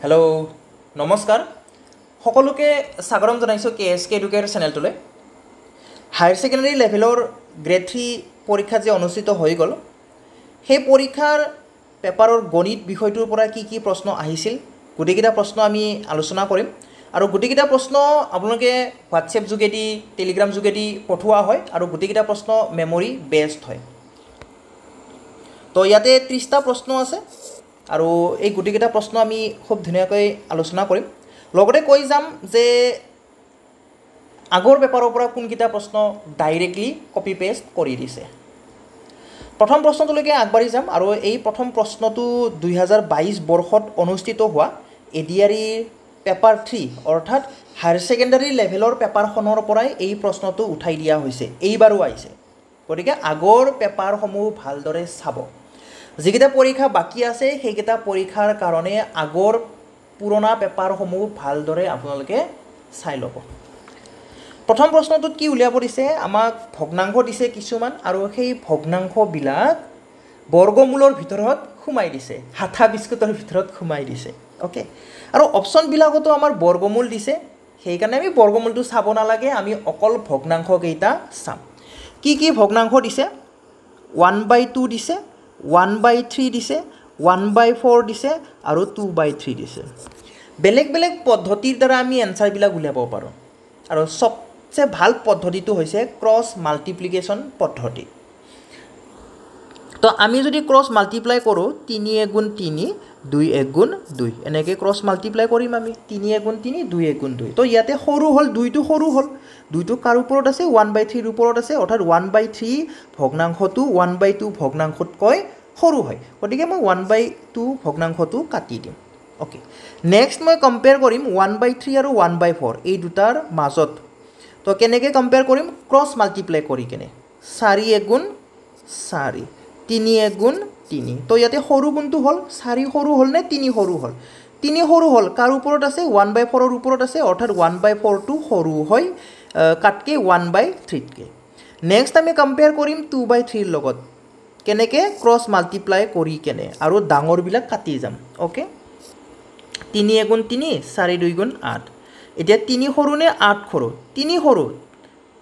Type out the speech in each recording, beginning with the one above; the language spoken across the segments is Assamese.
হেল্ল' নমস্কাৰ সকলোকে স্বাগতম জনাইছোঁ KSK এডুকেয়াৰ চেনেলটোলৈ হায়াৰ ছেকেণ্ডাৰী লেভেলৰ গ্ৰেড 3 পৰীক্ষা যে অনুষ্ঠিত হৈ গ'ল সেই পৰীক্ষাৰ পেপাৰৰ গণিত বিষয়টোৰ পৰা কি প্ৰশ্ন আহিছিল গোটেইকেইটা প্ৰশ্ন আমি আলোচনা কৰিম আৰু গোটেইকেইটা প্ৰশ্ন আপোনালোকে হোৱাটছএপ যোগেদি টেলিগ্ৰাম যোগেদি পঠোৱা হয় আৰু গোটেইকেইটা প্ৰশ্ন মেমৰি বেছড হয় তো ইয়াতে 30টা প্ৰশ্ন আছে আৰু এই গোটেইকেইটা প্ৰশ্ন আমি খুব ধুনীয়াকৈ আলোচনা কৰিম লগতে কৈ যাম যে আগৰ পেপাৰৰ পৰা কোনকেইটা প্ৰশ্ন ডাইৰেক্টলি কপি পেষ্ট কৰি দিছে প্ৰথম প্ৰশ্নটোলৈকে আগবাঢ়ি যাম আৰু এই প্ৰথম প্ৰশ্নটো 2022 বৰ্ষত অনুষ্ঠিত হোৱা এডিআৰই পেপাৰ 3 অৰ্থাৎ হায়াৰ ছেকেণ্ডাৰী লেভেলৰ পেপাৰখনৰ পৰাই এই প্ৰশ্নটো উঠাই দিয়া হৈছে এইবাৰো আহিছে গতিকে আগৰ পেপাৰসমূহ ভালদৰে চাব যিকেইটা পৰীক্ষা বাকি আছে সেইকেইটা পৰীক্ষাৰ কাৰণে আগৰ পুৰণা পেপাৰসমূহ ভালদৰে আপোনালোকে চাই ল'ব প্ৰথম প্ৰশ্নটোত কি উলিয়াব দিছে আমাক ভগ্নাংশ দিছে কিছুমান আৰু সেই ভগ্নাংশবিলাক বৰ্গমূলৰ ভিতৰত খুমাই দিছে হাঠা বিস্কুটৰ ভিতৰত খুমাই দিছে ওকে আৰু অপচনবিলাকতো আমাৰ বৰ্গমূল দিছে সেইকাৰণে আমি বৰ্গমূলটো চাব নালাগে আমি অকল ভগ্নাংশ কেইটা চাম কি ভগ্নাংশ দিছে 1/2 দিছে 1/3 দিছে 1/4 দিছে আৰু 2/3 দিছে বেলেগ বেলেগ পদ্ধতিৰ দ্বাৰা আমি এনসাৰবিলাক উলিয়াব পাৰোঁ আৰু সবচে ভাল পদ্ধতিটো হৈছে ক্ৰছ মাল্টিপ্লিকেশ্যন পদ্ধতি তো আমি যদি ক্ৰছ মাল্টিপ্লাই কৰোঁ 3 * 3 2 * 2 এনেকৈ ক্ৰছ মাল্টিপ্লাই কৰিম আমি 3 * 3 2 * 2 তো ইয়াতে সৰু হ'ল 2টো সৰু হ'ল 2টো কাৰ ওপৰত আছে 1/3 ওপৰত আছে অৰ্থাৎ 1/3 ভগ্নাংশটো 1/2 ভগ্নাংশতকৈ সৰু হয় গতিকে মই 1/2 ভগ্নাংশটো কাটি দিম ওকে নেক্সট মই কম্পেয়াৰ কৰিম 1/3 আৰু 1/4 এই দুটাৰ মাজত তো কেনেকৈ কম্পেয়াৰ কৰিম ক্ৰছ মাল্টিপ্লাই কৰি কেনে 4 * 4 3 * 3 তো ইয়াতে সৰু কোনটো হ'ল 4 সৰু হ'ল নে 3 সৰু হ'ল 3 সৰু হ'ল কাৰ ওপৰত আছে 1/4 ৰ ওপৰত আছে অৰ্থাৎ 1/4 টো সৰু হয় কাটকে 1/3 কে নেক্সট আমি কম্পেয়াৰ কৰিম 2/3 ৰ লগত কেনেকৈ ক্ৰছ মাল্টিপ্লাই কৰি কেনে আৰু ডাঙৰবিলাক কাটি যাম ওকে 3 * 3 4 2 * 8 এতিয়া 3 সৰু নে 8 সৰু 3 সৰু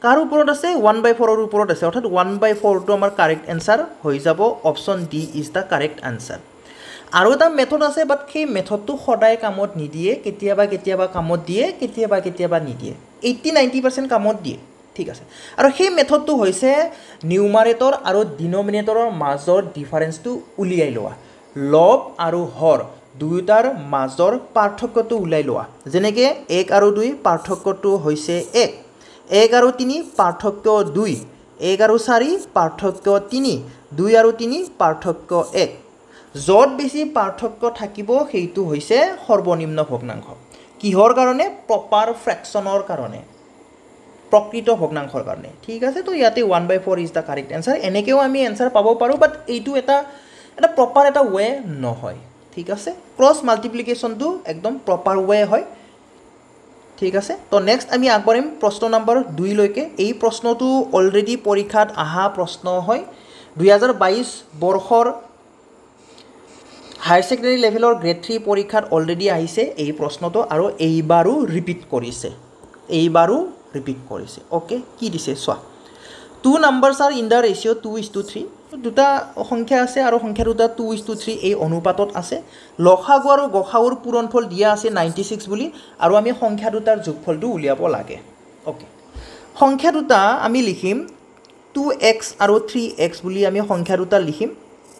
কাৰ ওপৰত আছে 1/4 ৰ ওপৰত আছে অৰ্থাৎ 1/4 টো আমাৰ কাৰেক্ট এনসাৰ হৈ যাব option D is the correct answer আৰু এটা মেথড আছে বাট সেই মেথডটো সদায় কামত নিদিয়ে কেতিয়াবা কামত দিয়ে কেতিয়াবা নিদিয়ে 80-90% কামত দিয়ে ঠিক আছে আৰু সেই মেথডটো হৈছে নিউমাৰেটৰ আৰু ডিনমিনেটৰৰ মাজৰ ডিফাৰেন্সটো উলিয়াই লোৱা লব আৰু হৰ দুয়োটাৰ মাজৰ পাৰ্থক্যটো উলিয়াই লোৱা যেনেকৈ 1 আৰু 2 পাৰ্থক্যটো হৈছে 1 আৰু 3 পাৰ্থক্য 2 1 আৰু 4 পাৰ্থক্য 3 2 আৰু 3 পাৰ্থক্য 1 য'ত বেছি পাৰ্থক্য থাকিব সেইটো হৈছে সৰ্বনিম্ন ভগ্নাংশ কিহৰ কাৰণে প্ৰপাৰ ফ্ৰেকশনৰ কাৰণে প্ৰকৃত ভগ্নাংশৰ কাৰণে ঠিক আছে তো ইয়াতে 1/4 ইজ দা কাৰেক্ট আনসাৰ এনেকেও আমি আনসাৰ পাব পাৰোঁ বাট এইটো এটা প্ৰপাৰ এটা ৱে নহয় ঠিক আছে ক্ৰছ মাল্টিপ্লিকেশ্যনটো একদম প্ৰপাৰ ৱে হয় ঠিক আছে তো নেক্সট আমি আগবাঢ়িম প্ৰশ্ন নম্বৰ 2 লৈকে এই প্ৰশ্নটো অলৰেডি পৰীক্ষাত আহা প্ৰশ্ন হয় 2022 বৰ্ষৰ হায়াৰ ছেকেণ্ডাৰী লেভেলৰ গ্ৰেড 3 পৰীক্ষাত অলৰেডি আহিছে এই প্ৰশ্নটো আৰু এইবাৰো ৰিপিট কৰিছে ওকে কি দিছে চোৱা 2 numbers are in the ratio 2:3 দুটা সংখ্যা আছে আৰু সংখ্যা দুটা 2:3 এই অনুপাতত আছে লসাগু আৰু গসাগুৰ পূৰণফল দিয়া আছে 96 বুলি আৰু আমি সংখ্যা দুটাৰ যোগফলটো উলিয়াব লাগে ওকে সংখ্যা দুটা আমি লিখিম 2x আৰু 3x বুলি আমি সংখ্যা দুটা লিখিম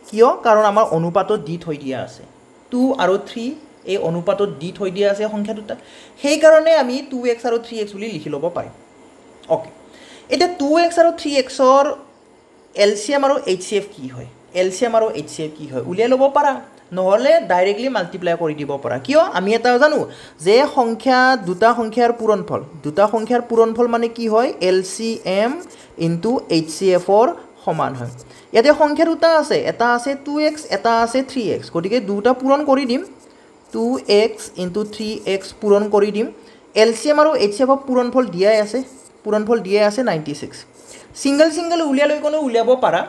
কিয় কাৰণ আমাৰ অনুপাতত দি থৈ দিয়া আছে 2 আৰু 3 এই অনুপাতত দি থৈ দিয়া আছে সংখ্যা দুটা সেই কাৰণে আমি 2x আৰু 3x বুলি লিখি ল'ব পাৰিম ওকে এটা 2x আৰু 3x ৰ এলসিএম আৰু এইচসিএফ কি হয় উলিয়াই ল'ব পাৰা নহলে ডাইৰেক্টলি মাল্টিপ্লাই কৰি দিব পাৰা কিয় আমি এটা জানো যে দুটা সংখ্যাৰ পূৰণফল মানে কি হয় এলসিএম ইনটু এইচসিএফ ৰ সমান হয় ইয়াতে সংখ্যা দুটা আছে এটা আছে 2x এটা আছে 3x গতিকে দুটা পূৰণ কৰি দিম 2x ইনটু 3x পূৰণ কৰি দিম এলসিএম আৰু এইচসিএফ ৰ পূৰণফল দিয়াই আছে 96 সিঙ্গল উলিয়াই লৈ কোনো উলিয়াব পাৰা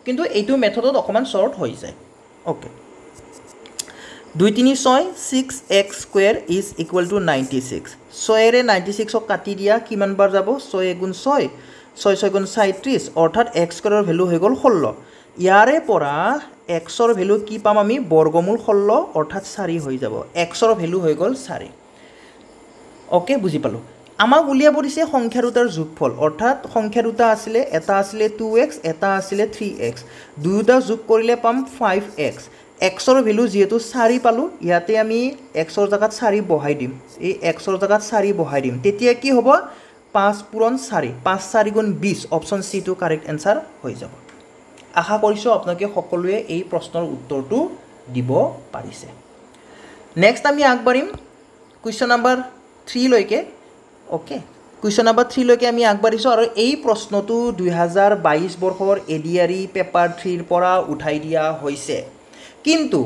কিন্তু এইটো মেথডত অকমান শৰ্ট হৈ যায় okay 2 3 6 6x square is equal to 96 6 রে 96 কাটি দিয়া কিমান বাৰ যাব 6 গুণ 6 6 6 গুণ 37 অৰ্থাৎ x স্কোয়াৰৰ ভ্যালু হৈ গল 16 ইয়াৰে পৰা x ৰ ভ্যালু কি পাম আমি বৰ্গমূল 16 অৰ্থাৎ 4 হৈ যাব x ৰ ভ্যালু হৈ গল 4 ওকে বুজি পালো আমাক উলিয়াব দিছে সংখ্যা দুটাৰ যোগফল অৰ্থাৎ সংখ্যা দুটা আছিল এটা আছিল 2x এটা আছিল 3x দুটা যোগ কৰিলে পাম 5x x ৰ ভ্যালু যেহেতু 4 পালো ইয়াতে আমি x ৰ জাগাত 4 বহাই দিম এই x ৰ জাগাত 4 বহাই দিম তেতিয়া কি হ'ব 5 পূৰণ 4 5 4 গুণ 20 option C two correct answer হৈ যাব আশা কৰিছো আপোনালোকে সকলোৱে এই প্ৰশ্নৰ উত্তৰটো দিব পাৰিছে নেক্সট আমি আগবাঢ়িম কোৱেশ্চন নম্বৰ 3 লৈকে ওকে কোৱেশ্চন নম্বৰ 3 লৈকে আমি আগবাঢ়িছো আৰু এই প্ৰশ্নটো 2022 বৰ্ষৰ এডিআৰই পেপাৰ 3 ৰ পৰা উঠাই দিয়া হৈছে কিন্তু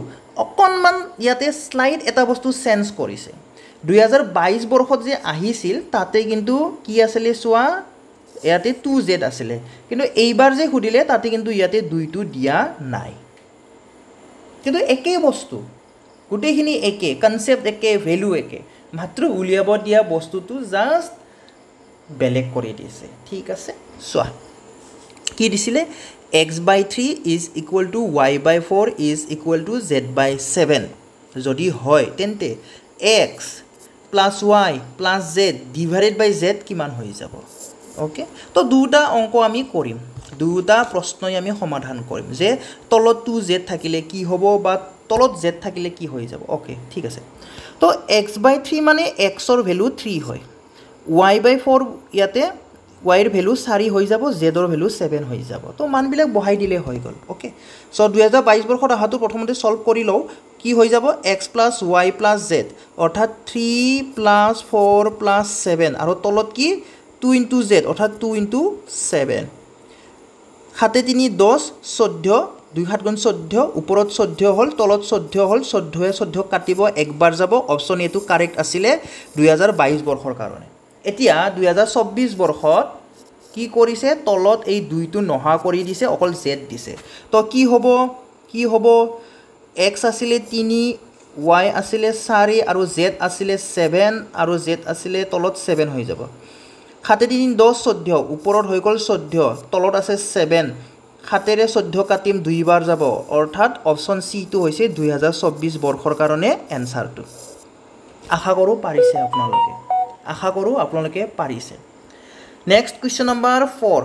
অকনমান ইয়াতে স্লাইড এটা বস্তু চেঞ্জ কৰিছে 2022 বৰ্ষত যে আহিছিল তাতে কিন্তু কি আছিল সোৱা ইয়াতে 2z আছিল কিন্তু এইবাৰ যে খুদিলে তাতে কিন্তু ইয়াতে 2 টো দিয়া নাই কিন্তু একে বস্তু গুটেখিনি একে কনসেপ্ট একে ভ্যালু একে মাত্ৰ উলিয়াব দিয়া বস্তুটো জাস্ট বেলেগ কৰি দিছে ঠিক আছে সোৱা কি দিছিলে x/3 is equal to y/4 is equal to z/7 যদি হয় তেন্তে x plus y plus z divided by z কিমান হৈ যাব ওকে তো দুটা অঙ্ক আমি কৰিম দুটা প্ৰশ্নই আমি সমাধান কৰিম যে তলত 2z থাকিলে কি হ'ব বা তলত z থাকিলে কি হৈ যাব ওকে ঠিক আছে তো x/3 মানে x ৰ ভ্যালু 3 হয় y/4 ইয়াতে y ৰ ভ্যালু 4 হৈ যাব z ৰ ভ্যালু 7 হৈ যাব তো মানবিলাক বহাই দিলে হৈ গল ওকে সো 2022 বৰ্ষত আহাটো প্ৰথমতে সলভ কৰি লও কি হৈ যাব x + y + z অৰ্থাৎ 3 + 4 + 7 আৰু তলত কি 2 * z অৰ্থাৎ 2 * 7 হাতে 3 10 14 2 7 গুণ 14 ওপৰত 14 হল তলত 14 হল 14 14 কাটিব একবাৰ যাব অপচন এটো কাৰেক্ট আছিল 2022 বৰ্ষৰ কাৰণে এতিয়া 2024 বৰ্ষত কি কৰিছে তলত এই 2 টো নহা কৰি দিছে অকল z দিছে তো কি হ'ব x আছিল 3 y আছিল 4 আৰু z আছিল 7 আৰু z আছিল তলত 7 হৈ যাব খাতে 3 10 14 ওপৰত হৈ গল 14 তলত আছে 7 খাতেৰে 14 কাটিম দুইবাৰ যাব অৰ্থাৎ অপচন সি টো হৈছে 2024 বৰ্ষৰ কাৰণে आंसरটো আশা কৰো পাৰিছে আপোনালোকে পাৰিছে নেক্সট কোৱেশ্চন নম্বৰ 4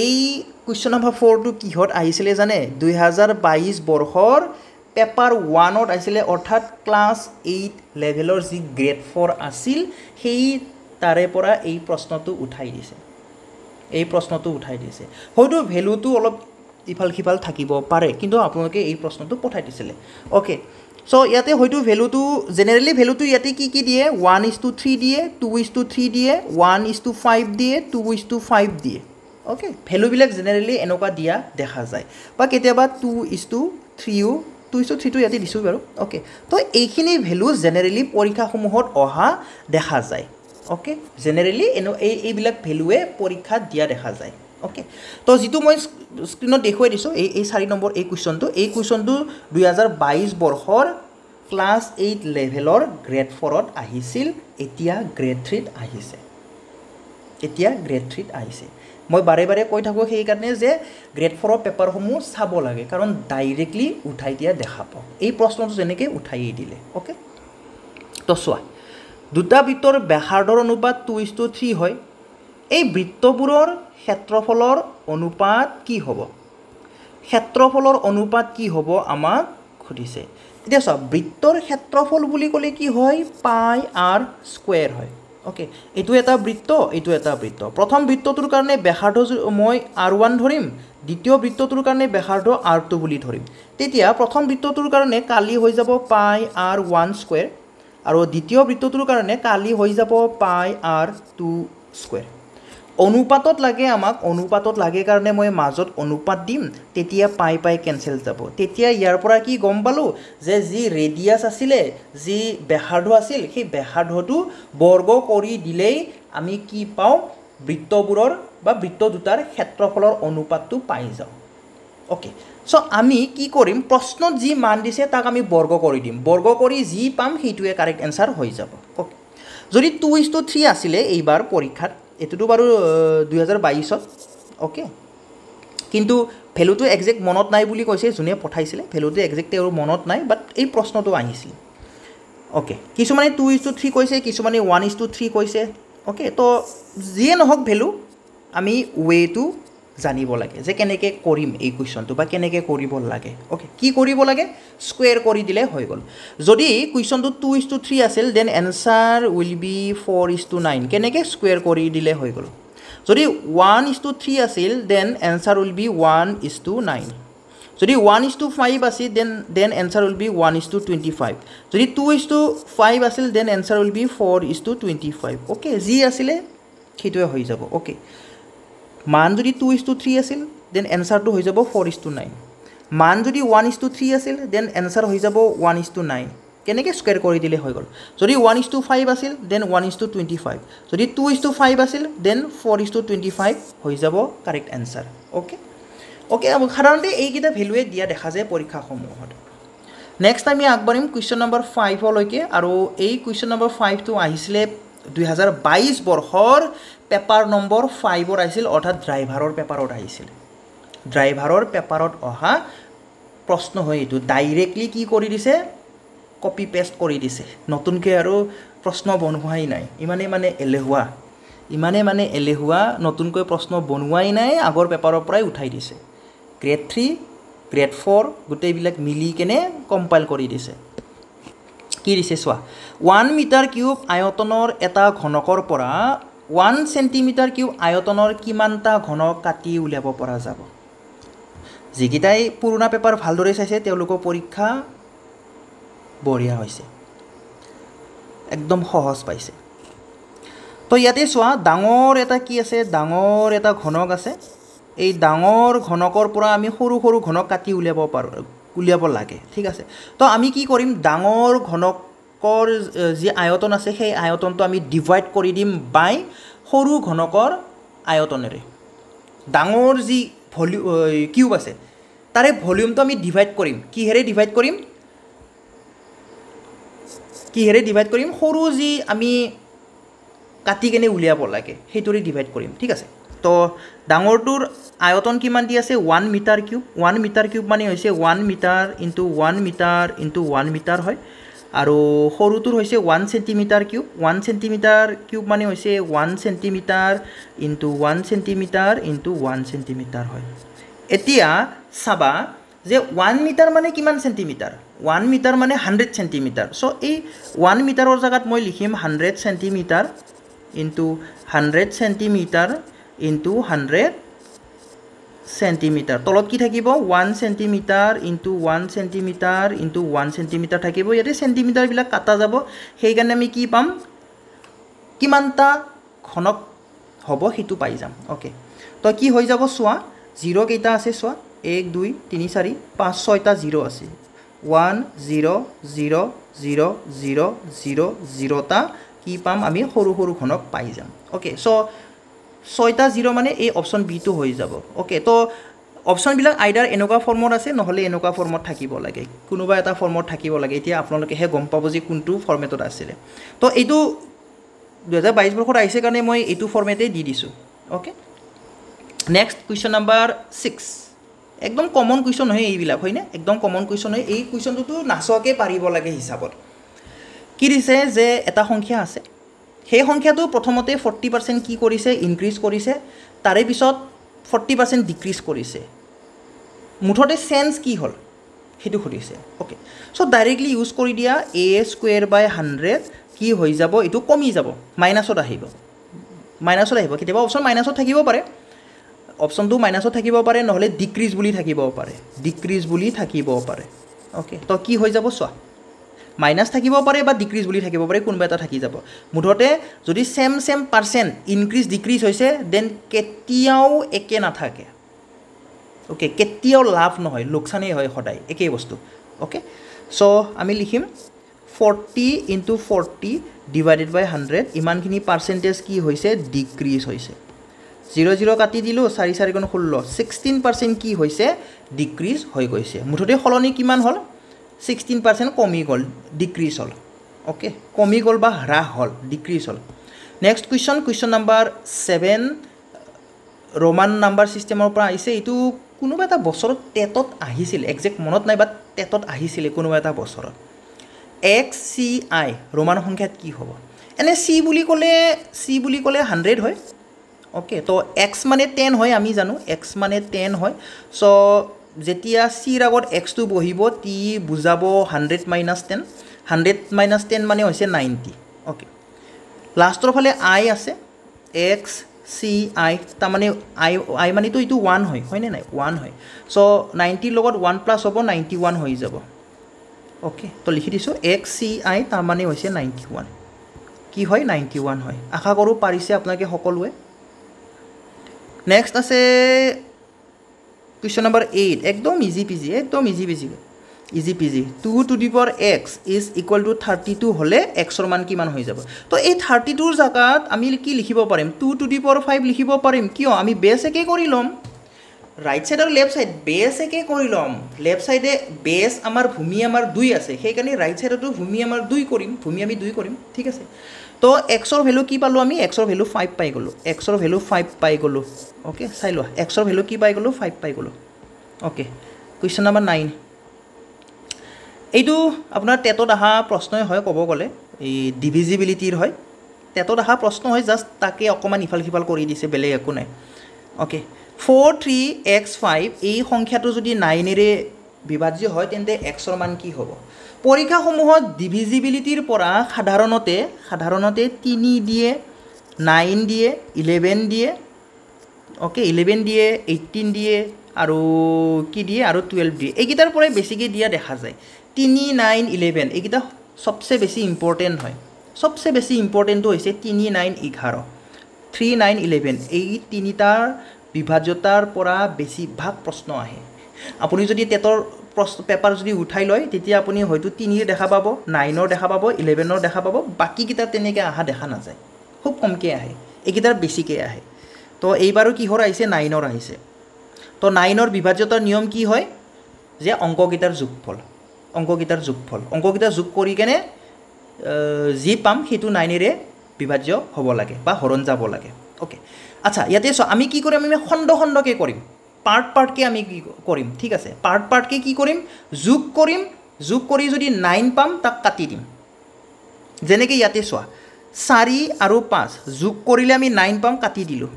এই কোৱেশ্চন নম্বৰ 4 টো কিহত আহিছিল জানে 2022 বৰ্ষৰ পেপাৰ 1 ত আহিছিল অৰ্থাৎ ক্লাস 8 লেভেলৰ যি গ্ৰেড 4 আছিল সেই তাৰে পৰা এই প্ৰশ্নটো উঠাই দিছে হয়তো ভ্যালুটো অলপ ইফাল খিফাল থাকিব পাৰে কিন্তু আপোনালোকে এই প্ৰশ্নটো পঠাই দিছিলে ওকে সো ইয়াতে হয়তো ভ্যালুটো জেনাৰেলি ভ্যালুটো ইয়াতে কি দিয়ে 1:3 দিয়ে 2:3 দিয়ে 1:5 দিয়ে 2:5 দিয়ে ওকে ভ্যালু বিলাক জেনাৰেলি এনেকুৱা দিয়া দেখা যায় বা কেতিয়াবা 2:3 2:3 টো ইয়াতে দিছো বাৰু ওকে তো এইখিনি ভ্যালু জেনাৰেলি পৰীক্ষা সমূহত অহা দেখা যায় ওকে জেনাৰেলি এইবিলাক ভ্যালুৱে পৰীক্ষা দিয়া দেখা যায় ওকে তো যেটো মই স্ক্ৰিনত দেখুৱাই দিছো এই 4 নম্বৰ এই কোৱেশ্চনটো 2022 বৰ্ষৰ ক্লাস 8 লেভেলৰ গ্ৰেড 4 ত আহিছিল এতিয়া গ্ৰেড 3 ত আহিছে মই বাৰে বাৰে কৈ থাকো সেই কাৰণে যে গ্ৰেড 4 ৰ পেপাৰ সমূহ চাব লাগে কাৰণ ডাইৰেক্টলি উঠাই দিয়া দেখা পাও এই প্ৰশ্নটো যেনেকৈ উঠাই দিলে ওকে তো সোৱা দুটা বৃত্তৰ ব্যাসাৰ্ধৰ অনুপাত 2:3 হয় এই বৃত্তবোৰৰ ক্ষেত্ৰফলৰ অনুপাত কি হ'ব আমাক খুদিছে এতিয়া সব বৃত্তৰ ক্ষেত্ৰফল বুলি ক'লে কি হয় পাই r স্কয়াৰ হয় ওকে এটো এটা বৃত্ত প্ৰথম বৃত্তটোৰ কাৰণে ব্যাসাৰ্ধ মই r1 ধৰিম দ্বিতীয় বৃত্তটোৰ কাৰণে ব্যাসাৰ্ধ r2 বুলি ধৰিম তেতিয়া প্ৰথম বৃত্তটোৰ কাৰণে কালি হৈ যাব পাই r1 স্কয়াৰ আৰু দ্বিতীয় বৃত্তটোৰ কাৰণে কালি হৈ যাব পাই r2 স্কয়াৰ অনুপাতত লাগে কাৰণে মই মাজত অনুপাত দিম তেতিয়া পাই কেনসেল যাব তেতিয়া ইয়াৰ পৰা কি গম পালো যে যি ৰেডিয়াস আছিল যি ব্যাসাৰ্ধ আছিল সেই ব্যাসাৰ্ধটো বৰ্গ কৰি দিলেই আমি কি পাও বৃত্তবোৰৰ বা বৃত্ত দুটাৰ ক্ষেত্ৰফলৰ অনুপাতটো পাই যাও ওকে সো আমি কি কৰিম প্ৰশ্নত যি মান দিছে তাক আমি বৰ্গ কৰি দিম বৰ্গ কৰি যি পাম সেইটোৱে কাৰেক্ট এনসাৰ হৈ যাব ওকে যদি 2:3 আছিলে এইবাৰ পৰীক্ষাত এটোটো বাৰু 2022ত ওকে কিন্তু ভ্যালুটো এক্সাক্ট মনত নাই বুলি কৈছে যোনে পঠাইছিলে ভ্যালুটো এক্সাক্ট তেওঁৰ মনত নাই বাট এই প্ৰশ্নটো আহিছিল ওকে কিছুমানে 2:3 কৈছে কিছুমানে 1:3 কৈছে ওকে তো যিয়ে নহওক ভ্যালু আমি ওয়েটো জানিব লাগে যে কেনেকৈ কৰিম এই কুৱেশ্যনটো বা কেনেকৈ কৰিব লাগে ওকে কি কৰিব লাগে স্কোয়াৰ কৰি দিলে হৈ গ'ল যদি কুৱেশ্যনটো 2:3 আছিল দেন এনসাৰ উইল বি 4:9 কেনেকৈ স্কোয়াৰ কৰি দিলে হৈ গ'ল যদি 1:3 আছিল দেন এনসাৰ উইল বি 1:9 যদি 1:5 আছিল দেন এনসাৰ উইল বি 1:25 যদি 2:5 আছিল then answer will be 4:25 okay যি আছিলে সেইটোৱে হৈ যাব ওকে মান যদি 2:3 আছিল দেন এনসাৰটো হৈ যাব 4:9 মান যদি 1:3 আছিল দেন এনসাৰ হৈ যাব 1:9 কেনেকৈ স্কোয়াৰ কৰি দিলে হৈ গ'ল যদি 1:5 আছিল দেন 1:25 যদি 2:5 আছিল দেন 4:25 হৈ যাব কাৰেক্ট এনসাৰ ওকে ওকে সাধাৰণতে এইকেইটা ভ্যালুৱে দিয়া দেখা যায় পৰীক্ষাসমূহত নেক্সট আমি আগবাঢ়িম কুৱেশ্যন নম্বৰ 5 লৈকে আৰু এই কুৱেশ্যন নম্বৰ 5 টো আহিছিলে 2022 বৰ্ষৰ পেপাৰ নম্বৰ 5 ৰ আহিছিল অৰ্থাৎ ড্ৰাইভাৰৰ পেপাৰত আহিছিল ড্ৰাইভাৰৰ পেপাৰত অহা প্ৰশ্ন হয় এইটো ডাইৰেক্টলি কি কৰি দিছে কপি পেস্ট কৰি দিছে নতুনকৈ আৰু প্ৰশ্ন বনোৱাই নাই ইমানে মানে এলেহুৱা নতুনকৈ প্ৰশ্ন বনোৱাই নাই আগৰ পেপাৰৰ পৰাই উঠাই দিছে গ্ৰেড 3 গ্ৰেড 4 গোটেইবিলাক মিলি কেনে কম্পাইল কৰি দিছে কি দিছে চোৱা 1 মিটাৰ কিউব আয়তনৰ এটা ঘনকৰ পৰা 1 সেন্টিমিটাৰ কিউব আয়তনৰ কিমানটা ঘনক কাটি উলিয়াব পৰা যাব যিকিটাই পুৰণা পেপাৰ ভালদৰে চাইছে তেওঁলোকৰ পৰীক্ষা বঢ়িয়া হৈছে একদম সহজ পাইছে তো ইয়াতে চোৱা ডাঙৰ এটা কি আছে ডাঙৰ এটা ঘনক আছে এই ডাঙৰ ঘনকৰ পৰা আমি সৰু সৰু ঘনক কাটি উলিয়াব লাগে ঠিক আছে তো আমি কি কৰিম ডাঙৰ ঘনকৰ যি আয়তন আছে সেই আয়তনটো আমি ডিভাইড কৰি দিম বাই সৰু ঘনকৰ আয়তনেৰে ডাঙৰ যি কিউব আছে তাৰে ভলিউমটো আমি ডিভাইড কৰিম কিহেৰে ডিভাইড কৰিম সৰু যি আমি কাটি কেনে উলিয়াব লাগে সেইটোৰে ডিভাইড কৰিম ঠিক আছে তো ডাঙৰটোৰ আয়তন কিমান দি আছে 1 মিটাৰ কিউব মানে হৈছে 1 metre into 1 metre into 1 metre হয় আৰু সৰুটোৰ হৈছে 1 সেন্টিমিটাৰ কিউব মানে হৈছে 1 centimetre into 1 centimetre into 1 centimetre হয় এতিয়া চাবা যে 1 মিটাৰ মানে কিমান সেন্টিমিটাৰ 1 মিটাৰ মানে 100 সেন্টিমিটাৰ সো এই 1 মিটাৰৰ জাগাত মই লিখিম 100 centimetre into 100 centimetre into 100 centimetre তলত কি থাকিব 1 centimetre into 1 centimetre into 1 centimetre থাকিব ইয়াতে সেন্টিমিটাৰ বিলাক কাটা যাব সেই কাৰণে আমি কি পাম কিমানটা ঘনক হ'ব হেতু পাই যাম ওকে তো কি হৈ যাব চোৱা 0 কেইটা আছে চোৱা 1 2 3 4 5 6টা 0 আছে 1 0 0 0 0 0 0 টা কি পাম আমি সৰু সৰু ঘনক পাই যাম ওকে সো 6টা 0 মানে এই অপশন বি টো হৈ যাব ওকে তো অপশন বিলাক আইডাৰ এনেকুৱা ফৰ্মত আছে নহলে এনেকুৱা ফৰ্মত থাকিব লাগে কোনোবা এটা ফৰ্মত থাকিব লাগে এতিয়া আপোনালোকে হে গম পাব যে কোনটো ফৰ্মেটত আছে তো এইটো 2022 বৰ্ষত আহিছে কাৰণে মই এইটো ফৰ্মেটে দি দিছো ওকে নেক্সট কুৱেশ্যন নম্বৰ 6 একদম কমন কুৱেশ্যন হয় এইবিলাক হয়নে একদম কমন কুৱেশ্যন হয় এই কুৱেশ্যনটো নাচকে পাৰিব লাগে হিচাপত কি দিছে যে এটা সংখ্যা আছে সেই সংখ্যাটো প্ৰথমতে 40% কি কৰিছে ইনক্ৰিজ কৰিছে তাৰে পিছত 40% ডিক্ৰিজ কৰিছে মুঠতে সেন্স কি হল হেতু খুদিছে ওকে সো ডাইৰেক্টলি ইউজ কৰি দিয়া a স্কয়াৰ বাই 100 কি হৈ যাব এটো কমি যাব মাইনাসত আহিব কেতিয়াবা অপচন মাইনাসত থাকিব পাৰে অপচনটো মাইনাসত থাকিব পাৰে নহলে ডিক্ৰিজ বুলি থাকিব পাৰে ওকে তো কি হৈ যাব চোৱা মাইনাস থাকিব পাৰে বা ডিক্ৰিজ বুলি থাকিব পাৰে কোনবা এটা থাকি যাব মুঠতে যদি সেম পার্সেন্ট ইনক্রিজ ডিক্রিজ হৈছে দেন কেতিয়াও একে নাথাকে ওকে কেতিয়াও লাভ নহয় লোকসানই হয় সদায় একে বস্তু ওকে সো আমি লিখিম 40 into 40 divided by 100 ইমানখিনি পার্সেন্টেজ কি হৈছে ডিক্রিজ হৈছে 0 0 কাটি দিলোঁ 4 4 গুণ 16 16% কি হৈছে ডিক্ৰিজ হৈ গৈছে মুঠতে সলনি কিমান হ'ল 16% কমি গ'ল ডিক্ৰিজ হ'ল ওকে কমি গ'ল বা হ্ৰাস হ'ল ডিক্ৰিজ হ'ল next question number 7 Roman number সিস্টেমৰ পৰা আহিছে এইটো কোনোবা এটা বছৰত টেটত আহিছিল একজেক্ট মনত নাই বা টেটত আহিছিল কোনোবা এটা বছৰত XCI ৰোমান সংখ্যাত কি হ'ব এনে C বুলি ক'লে 100 হয় ওকে তো x মানে 10 হয় আমি জানো x মানে 10 হয় সো যেতিয়া c ৰ আগত x টো বহিব টি বুজাব 100 - 10 100 - 10 মানে হৈছে 90 ওকে লাষ্টৰ ফালে i আছে x c i তা মানে i মানে তো ইটো 1 হয় হয়নে নাই 1 হয় সো 90 ৰ লগত 1 প্লাস হ'ব 91 হৈ যাব ওকে তো লিখি দিছো x c i তা মানে হৈছে 91 কি হয় 91 হয় আশা কৰো পাৰিছে আপোনালোকে সকলোৱে নেক্সট আছে question number 8 একদম easy PG 2 to the power x is equal to 32 হলে x ৰ মান কিমান হৈ যাব তো এই 32 ৰ জাগাত আমি কি লিখিব পাৰিম 2 to the power 5 লিখিব পাৰিম কিয় আমি বেস একে কৰি লম ৰাইট সাইড আৰু লেফট সাইড বেস একে কৰি লম লেফট সাইডে বেস আমাৰ ভূমি আমাৰ 2 আছে সেই কাৰণে ৰাইট সাইডটো ভূমি আমাৰ 2 কৰিম ভূমি আমি 2 কৰিম ঠিক আছে তো x ৰ ভ্যালু কি পালো আমি x ৰ ভ্যালু 5 পাই গলো x ৰ ভ্যালু 5 পাই গলো ওকে চাই লোৱা x ৰ ভ্যালু কি পাই গলো 5 পাই গলো ওকে কোৱেশ্চন নাম্বাৰ 9 এইটো আপোনাৰ টেটত আহা প্ৰশ্নই হয় ক'ব গলে এই ডিভিজিবিলিটিৰ হয় টেটত আহা প্ৰশ্ন হয় জাস্ট তাকে অকমান ইফাল সিফাল কৰি দিছে বেলেগ একো নাই ওকে 43x5 এই সংখ্যাটো যদি 9 এৰে বিভাজ্য হয় তেন্তে x ৰ মান কি হ'ব পৰীক্ষাসমূহত ডিভিজিবিলিটিৰ পৰা সাধাৰণতে 3 দিয়ে 9 দিয়ে 11 দিয়ে ওকে 11 দিয়ে 18 দিয়ে আৰু কি দিয়ে আৰু 12 দিয়ে এইকেইটাৰ পৰাই বেছিকৈ দিয়া দেখা যায় 3 9 11 এইকেইটা সবচে বেছি ইম্পৰ্টেন্ট হয় সবচে বেছি ইম্পৰ্টেন্টটো হৈছে 3 9 11 3 9 11 এই তিনিটাৰ বিভাজ্যতাৰ পৰা বেছি ভাগ প্ৰশ্ন আহে আপুনি যদি টেটৰ প্ৰশ্ন পেপাৰ যদি উঠাই লয় তেতিয়া আপুনি হয়তো 3 ৰ দেখা পাব 9 ৰ দেখা পাব 11 ৰ দেখা পাব বাকি কিটা তেনেকৈ আহা দেখা নাযায় খুব কমকৈ আহে এইকেইটাৰ বেছিকৈ আহে তো এইবাৰো কিহৰ আহিছে 9 ৰ আহিছে তো 9 ৰ বিভাজ্যতাৰ নিয়ম কি হয় যে অংককেইটাৰ যোগফল যোগ কৰি কেনে যি পাম সেইটো 9 ৰে বিভাজ্য হ'ব লাগে বা হৰণ যাব লাগে ওকে আচ্ছা ইয়াতে আমি কি কৰিম আমি খণ্ড কে কৰিম পাৰ্ট কে আমি কি কৰিম ঠিক আছে পাৰ্ট কে কি কৰিম যোগ কৰি যদি 9 পাম তাক কাটি দিম যেনেকৈ ইয়াতে 4 আৰু 5 যোগ কৰিলে আমি 9 পাম কাটি দিলো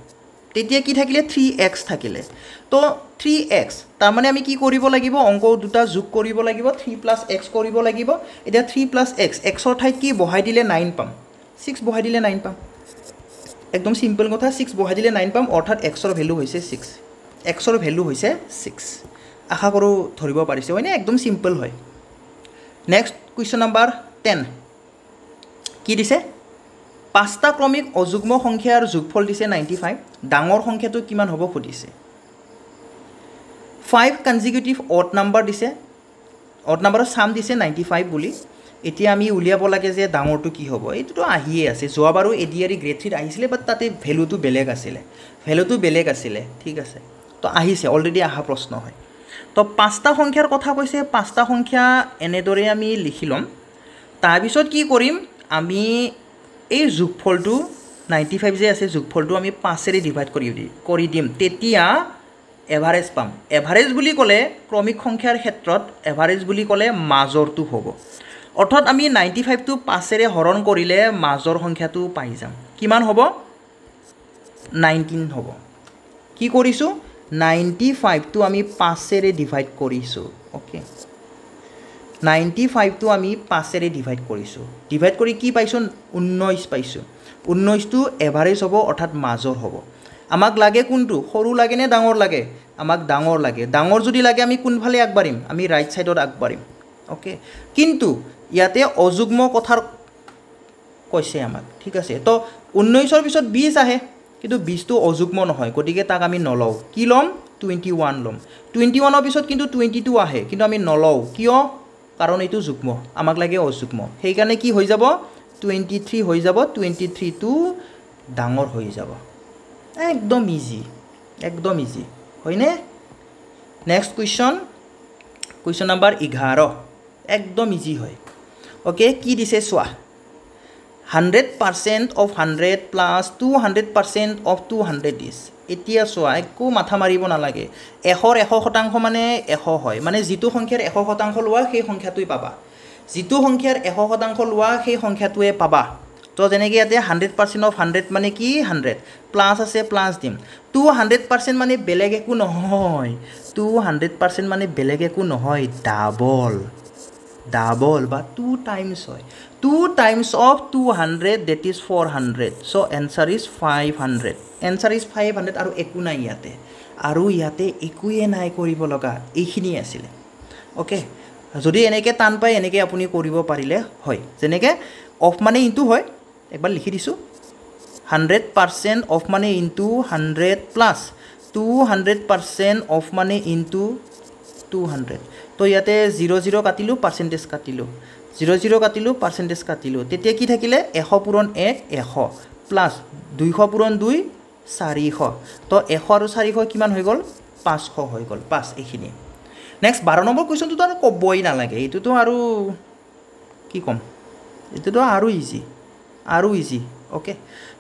তেতিয়া কি থাকিলে 3x থাকিলে তো 3x তাৰ মানে আমি কি কৰিব লাগিব অংক দুটা যোগ কৰিব লাগিব 3 + x কৰিব লাগিব এতিয়া 3 + x x ৰ ঠাইত কি বহাই দিলে 9 পাম 6 বহাই দিলে 9 পাম একদম সিম্পল কথা 6 বহাই দিলে 9 পাম অৰ্থাৎ x ৰ ভ্যালু হৈছে 6 x ৰ ভ্যালু হৈছে 6 আশা কৰো ধৰিব পাৰিছে হয়নে একদম সিম্পল হয় নেক্সট কোৱেশ্চন নাম্বাৰ 10 কি দিছে পাঁচটা ক্ৰমিক অযুগ্ম সংখ্যাৰ যোগফল দিছে 95 ডাঙৰ সংখ্যাটো কিমান হ'ব খুদিছে 5 কনজিকিউটিভ অড নাম্বাৰ দিছে অড নাম্বাৰৰ সাম দিছে 95 বুলি এতিয়া আমি উলিয়াব লাগে যে ডাঙৰটো কি হ'ব এইটো আহিয়ে আছে যোৱাবাৰো এডিআৰি গ্ৰেড 3 আহিছিলে বাট তাতে ভ্যালুটো বেলেগ আছিলে ঠিক আছে তো আহিছে অলৰেডি আহা প্ৰশ্ন হয় তো পাঁচটা সংখ্যাৰ কথা কৈছে পাঁচটা সংখ্যা এনেদৰে আমি লিখি লম তাৰ পিছত কি কৰিম আমি এই যোগফলটো 95 যে আছে যোগফলটো আমি 5 এৰে ডিভাইড কৰি দিম তেতিয়া এভাৰেজ পাম এভাৰেজ বুলি ক'লে ক্ৰমিক সংখ্যাৰ ক্ষেত্ৰত এভাৰেজ বুলি ক'লে মাজৰটো হ'ব অৰ্থাৎ আমি 95 টো 5 এৰে হৰণ কৰিলে মাজৰ সংখ্যাটো পাই যাম কিমান হ'ব 19 হ'ব কি কৰিছো 95 টো আমি 5 এৰে ডিভাইড কৰিছো ওকে 95 টো আমি 5 এৰে ডিভাইড কৰিছো ডিভাইড কৰি কি পাইছো 19 পাইছো 19 টো এভাৰেজ হ'ব অৰ্থাৎ মাজৰ হ'ব আমাক লাগে কোনটো সৰু লাগে নে ডাঙৰ লাগে আমাক ডাঙৰ লাগে ডাঙৰ যদি লাগে আমি কোনফালে আগবাঢ়িম আমি ৰাইট সাইডত আগবাঢ়িম ওকে কিন্তু ইয়াতে অযুগ্ম কথাৰ কৈছে আমাক ঠিক আছে তো 19 ৰ পিছত 20 আহে কিন্তু 20 টো অযুগ্ম নহয় গতিকে তাক আমি নলও কি লম 21 লম 21 ৰ পিছত কিন্তু 22 আহে কিন্তু আমি নলও কিয় কাৰণ এইটো যুগ্ম আমাক লাগে অযুগ্ম সেই কাৰণে কি হৈ যাব 23 হৈ যাব 23 টো ডাঙৰ হৈ যাব একদম ইজি হয়নে নেক্সট কুৱেশ্যন নাম্বাৰ 11 একদম ইজি হয় ওকে কি দিছে চোৱা 100% of 100 plus 200% of 200 is এতিয়া চোৱা একো মাথা মাৰিব নালাগে 100% মানে 100 হয় মানে যিটো সংখ্যাৰ 100% লোৱা সেই সংখ্যাটোই পাবা যিটো সংখ্যাৰ 100% লোৱা সেই সংখ্যাটোৱে পাবা তো যেনেকৈ ইয়াতে 100% of 100 মানে কি 100 প্লাছ আছে প্লাছ দিম 200% মানে বেলেগ একো নহয় 200% মানে বেলেগ একো নহয় ডাবল বা 2 times হয় 2 times of 200 that is 400 so answer is 500 আৰু একো নাই ইয়াতে একোৱে নাই কৰিব লগা এইখিনি আছিল ওকে যদি এনেকৈ টান পায় এনেকৈ আপুনি কৰিব পাৰিলে হয় যেনেকৈ অফ মানে ইনটু হয় একবাৰ লিখি দিছোঁ 100% অফ মানে ইনটু 100 প্লাছ 200% অফ মানে ইনটু 200 তো ইয়াতে 0 কাটিলোঁ পাৰ্চেণ্টেজ কাটিলোঁ 0 কাটিলোঁ পাৰ্চেণ্টেজ কাটিলোঁ তেতিয়া কি থাকিলে 100 পূৰণ 1 100 প্লাছ 200 পূৰণ 2 400 তো 100 আৰু 400 কিমান হৈ গ'ল 500 হৈ গ'ল 5 এইখিনি নেক্সট 12 নম্বৰ কুৱেশ্যনটোতো আৰু ক'বই নালাগে এইটোতো আৰু কি ক'ম এইটোতো আৰু ইজি ওকে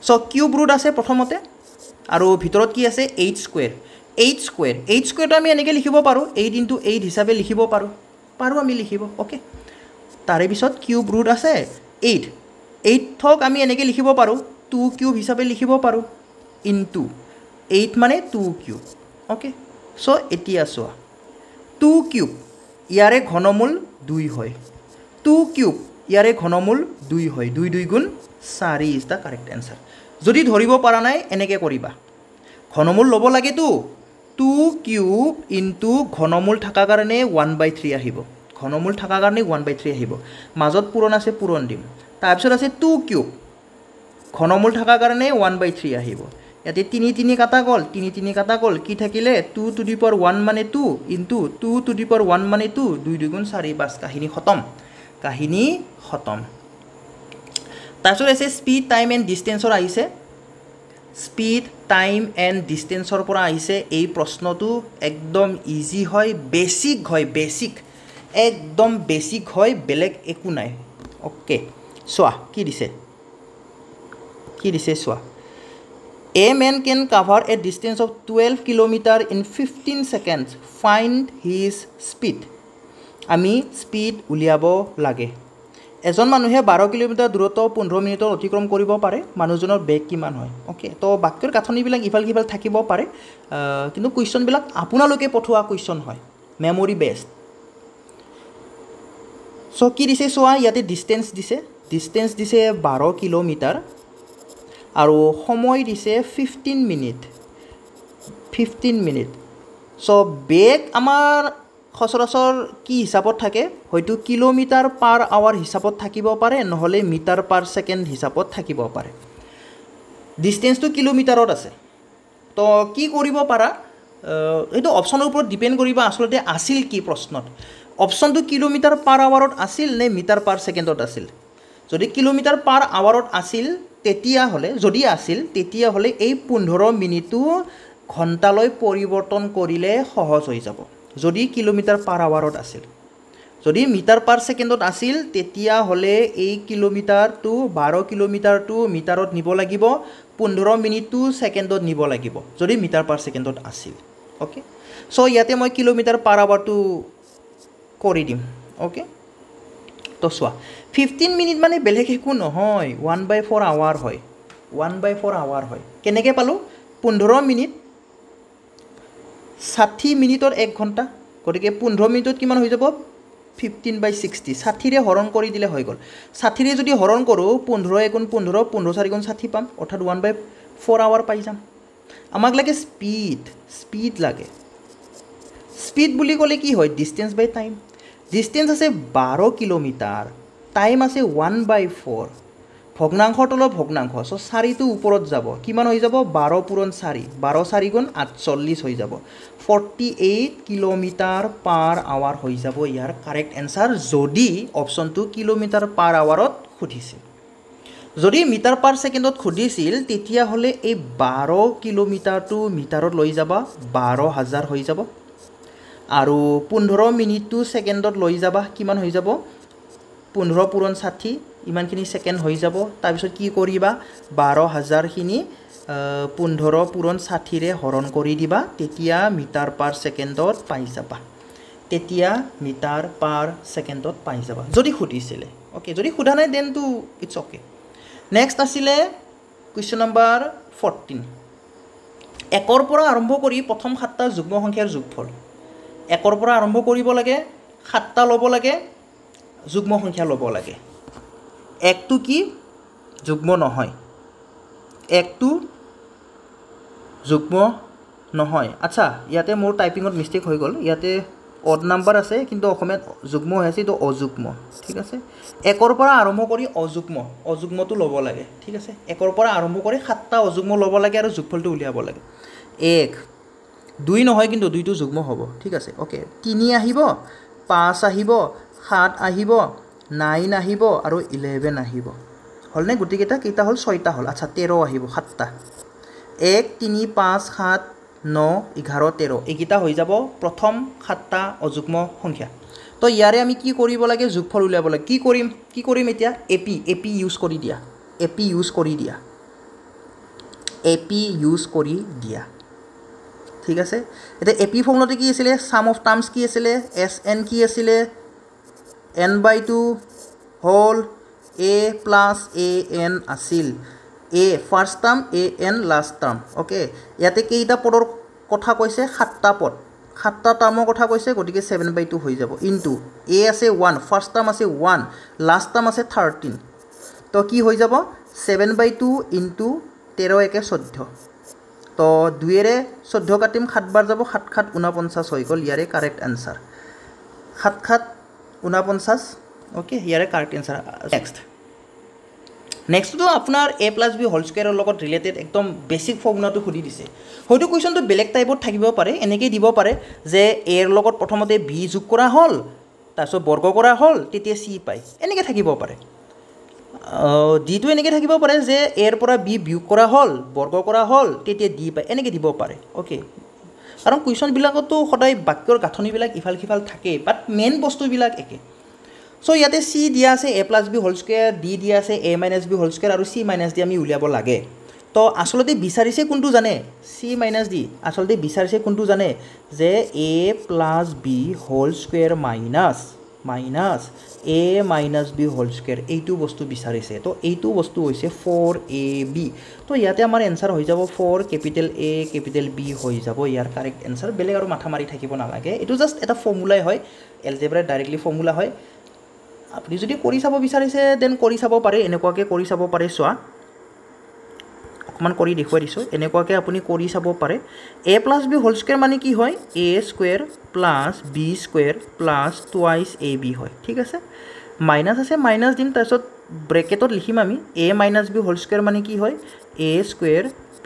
চ' কিউব ৰুট আছে প্ৰথমতে আৰু ভিতৰত কি আছে 8 স্কুৱেৰটো আমি এনেকৈ লিখিব পাৰোঁ 8 × 8 হিচাপে লিখিব পাৰোঁ আমি লিখিব ওকে তাৰে পিছত কিউব ৰুট আছে 8ক আমি এনেকৈ লিখিব পাৰোঁ 2 কিউব হিচাপে লিখিব পাৰোঁ ইনটু 8 মানে 2 কিউব ওকে চ' এতিয়া চোৱা 2 কিউব ইয়াৰে ঘনমূল 2 হয় 2 কিউব ইয়াৰে ঘনমূল 2 হয় 2 2 গুণ 4 ইজ দ্য কাৰেক্ট এনচাৰ যদি ধৰিব পৰা নাই এনেকৈ কৰিবা ঘনমূল ল'ব লাগেতো 2 কিউব ইনটু ঘনমূল থকাৰ কাৰণে 1/3 আহিব ঘনমূল থকাৰ কাৰণে 1/3 আহিব মাজত পূৰণ আছে পূৰণ দিম তাৰপিছত আছে 2 কিউব ঘনমূল থকাৰ কাৰণে 1/3 আহিব ইয়াতে 3 কাটা গ'ল 3 কাটা গ'ল কি থাকিলে 2 to the power 1 মানে 2 ইনটু 2 to the power 1 মানে 2 2 2 গুণ 4 বাছ কাহিনী খতম তাৰপিছত আছে স্পীড টাইম এণ্ড ডিষ্টেঞ্চৰ আহিছে স্পীড টাইম এণ্ড ডিষ্টেঞ্চৰ পৰা আহিছে এই প্ৰশ্নটো একদম ইজি হয় বেছিক একদম বেছিক হয় বেলেগ একো নাই ওকে চোৱা কি দিছে চোৱা A man can cover a distance of 12 kilometer in 15 seconds find his speed আমি স্পীড উলিয়াব লাগে এজন মানুহে 12 কিলোমিটাৰ দূৰত্ব 15 মিনিটত অতিক্ৰম কৰিব পাৰে মানুহজনৰ বেগ কিমান হয় ওকে তো বাক্যৰ গাঁথনিবিলাক ইফাল সিফাল থাকিব পাৰে কিন্তু কুৱেশ্যনবিলাক আপোনালোকে পঠোৱা কুৱেশ্যন হয় মেমৰি বেছড চ' কি দিছে চোৱা ইয়াতে ডিষ্টেঞ্চ দিছে 12 কিলোমিটাৰ আৰু সময় দিছে 15 মিনিট চ' বেগ আমাৰ সচৰাচৰ কি হিচাপত থাকে হয়তো কিলোমিটাৰ পাৰ আৱাৰ হিচাপত থাকিব পাৰে নহ'লে মিটাৰ পাৰ ছেকেণ্ড হিচাপত থাকিব পাৰে ডিষ্টেঞ্চটো কিলোমিটাৰত আছে তো কি কৰিব পাৰা এইটো অপশ্যনৰ ওপৰত ডিপেণ্ড কৰিব আচলতে আছিল কি প্ৰশ্নত অপশ্যনটো কিলোমিটাৰ পাৰ আৱাৰত আছিল নে মিটাৰ পাৰ ছেকেণ্ডত আছিল যদি কিলোমিটাৰ পাৰ আৱাৰত আছিল তেতিয়াহ'লে এই 15 মিনিটটো ঘণ্টালৈ পৰিৱৰ্তন কৰিলে সহজ হৈ যাব যদি কিলোমিটাৰ পাৰ আৱাৰত আছিল যদি মিটাৰ পাৰ ছেকেণ্ডত আছিল তেতিয়াহ'লে এই কিলোমিটাৰটো 12 কিলোমিটাৰটো মিটাৰত নিব লাগিব 15 মিনিটটো ছেকেণ্ডত নিব লাগিব যদি মিটাৰ পাৰ ছেকেণ্ডত আছিল ওকে চ' ইয়াতে মই কিলোমিটাৰ পাৰ আৱাৰটো কৰি দিম ওকে তো চোৱা 15 মিনিট মানে বেলেগ একো নহয় 1/4 আৱাৰ হয় 1/4 আৱাৰ হয় কেনেকৈ পালোঁ 15 মিনিট 60 মিনিটৰ 1 ঘণ্টা গতিকে 15 মিনিটত কিমান হৈ যাব 15/60 60ৰে হৰণ কৰি দিলে হৈ গ'ল 60ৰে যদি হৰণ কৰোঁ 15 × 15 15 4 × 60 পাম অৰ্থাৎ 1/4 আৱাৰ পাই যাম আমাক লাগে স্পীড লাগে স্পীড বুলি ক'লে কি হয় ডিষ্টেঞ্চ বাই টাইম ডিষ্টেঞ্চ আছে 12 কিলোমিটাৰ টাইম আছে 1/4 ভগ্নাংশৰ তলত ভগ্নাংশ চ' 4টো ওপৰত যাব কিমান হৈ যাব 12 পূৰণ 4 12 4 গুণ 48 হৈ যাব 48 কিলোমিটাৰ পাৰ আৱাৰ হৈ যাব ইয়াৰ কাৰেক্ট এনচাৰ যদি অপশ্যনটো কিলোমিটাৰ পাৰ আৱাৰত সুধিছে যদি মিটাৰ পাৰ ছেকেণ্ডত সুধিছিল তেতিয়াহ'লে এই 12 কিলোমিটাৰটো মিটাৰত লৈ যাবা 12,000 হৈ যাব আৰু 15 মিনিটটো ছেকেণ্ডত লৈ যাবা কিমান হৈ যাব 15 পূৰণ 60 ইমানখিনি ছেকেণ্ড হৈ যাব তাৰপিছত কি কৰিবা 12,000খিনি 15 পূৰণ 60ৰে হৰণ কৰি দিবা তেতিয়া মিটাৰ পাৰ ছেকেণ্ডত পাই যাবা তেতিয়া মিটাৰ পাৰ ছেকেণ্ডত পাই যাবা যদি সুধিছিলে ওকে যদি সোধা নাই then too it's okay next আছিলে কুৱেশ্যন নম্বৰ 14 1ৰ পৰা আৰম্ভ কৰি প্ৰথম 7টা যুগ্ম সংখ্যাৰ যোগফল 1ৰ পৰা আৰম্ভ কৰিব লাগে 7টা ল'ব লাগে যুগ্ম সংখ্যা ল'ব লাগে 1টো কি যুগ্ম নহয় 1টো যুগ্ম নহয় আচ্ছা ইয়াতে মোৰ টাইপিঙত মিষ্টেক হৈ গ'ল ইয়াতে অড নাম্বাৰ আছে কিন্তু অসমীয়াত যুগ্ম হৈ আছে তো অযুগ্ম ঠিক আছে 1ৰ পৰা আৰম্ভ কৰি অযুগ্মটো ল'ব লাগে ঠিক আছে 1ৰ পৰা আৰম্ভ কৰি 7টা অযুগ্ম ল'ব লাগে আৰু যোগফলটো উলিয়াব লাগে 1 2 নহয় কিন্তু 2টো যুগ্ম হ'ব ঠিক আছে ওকে 3 আহিব 5 আহিব 7 আহিব 9 আহিব আৰু 11 আহিব হলনে গুটিকেইটা কেইটা হল 6টা হল আচ্ছা 13 আহিব 7টা 1 3 5 7 9 11 13 এইকেইটা হৈ যাব প্ৰথম 7টা অযুগ্ম সংখ্যা তো ইয়াৰে আমি কি কৰিব লাগে যোগফল উলিয়াব লাগে কি কৰিম এতিয়া এপি ইউজ কৰি দিয়া এপি ইউজ কৰি দিয়া ঠিক আছে এতিয়া এপি ফৰ্মুলাটো কি আছিল সাম অফ টাৰ্মছ কি আছিল এন কি আছিল n/2 whole a plus an আছিল a first term an last term okay ইয়াতে কেইটা পদৰ কথা কৈছে 7টা পদ 7টা টাৰ্মৰ কথা কৈছে গতিকে 7/2 হৈ যাব ইনটু a আছে 1 ফার্স্ট টার্ম আছে 1 লাস্ট টার্ম আছে 13 তো কি হৈ যাব 7/2 ইনটু 13 একে 14 তো 2 এৰে 14 কাটিম 7 বাৰ যাব 7 7 49 হৈ গ'ল ইয়াৰে কাৰেক্ট আনসাৰ 7 7 49 ওকে ইয়াৰে কাৰেক্ট আনসাৰ নেক্সট তো আপোনাৰ a + b হোল স্কয়াৰৰ লগত ৰিলেটেড একদম বেসিক ফৰ্মুলাটো খুদি দিছে হয়তো কোৱেশ্চনটো বেলেগ টাইপত থাকিব পাৰে এনেকৈ দিব পাৰে যে a ৰ লগত প্ৰথমতে b যোগ কৰা হল তাৰপিছত বৰ্গ কৰা হল তেতিয়া c পাই এনেকৈ থাকিব পাৰে d টো এনেকৈ থাকিব পাৰে যে a ৰ পৰা b বিয়োগ কৰা হল বৰ্গ কৰা হল তেতিয়া d পাই এনেকৈ দিব পাৰে ওকে কাৰণ কোৱেশ্চন বিলাকতো সদায় বাক্যৰ গাঁথনিবিলাক ইফাল সিফাল থাকে বাট মেইন বস্তুবিলাক একে সো ইয়াতে c দিয়া আছে a + b whole square d দিয়া আছে a - b হোল স্কয়াৰ আৰু c - d আমি উলিয়াব লাগে তো আসলতে বিচাৰিছে কোনটো জানে c - d আসলতে বিচাৰিছে কোনটো জানে যে a + b whole square minus a - b whole square এইটো বস্তু বিচাৰিছে তো এইটো বস্তু হৈছে 4ab তো ইয়াতে আমাৰ এনসাৰ হৈ যাব 4 কেপিটেল A কেপিটেল B হৈ যাব ইয়াৰ কাৰেক্ট এনসাৰ বেলেগ আৰু মাথা মাৰি থাকিব নালাগে এটো জাস্ট এটা ফৰ্মুলাই হয় এলজেব্ৰা ডাইৰেক্টলি ফৰ্মুলা হয় আপুনি যদি কৰি চাব বিচাৰিছে দেন কৰি চাব পাৰে এনেকুৱাকে কৰি চাব পাৰে সোৱা অকমান কৰি দেখুৱাই দিছো এনেকুৱাকে আপুনি কৰি চাব পাৰে a + b হোল স্কয়াৰ মানে কি হয় a square + b square + twice ab হয় ঠিক আছে মাইনাস আছে মাইনাস দিম তাৰছত ব্ৰেকেটত লিখিম আমি a - b হোল স্কয়াৰ মানে কি হয় a square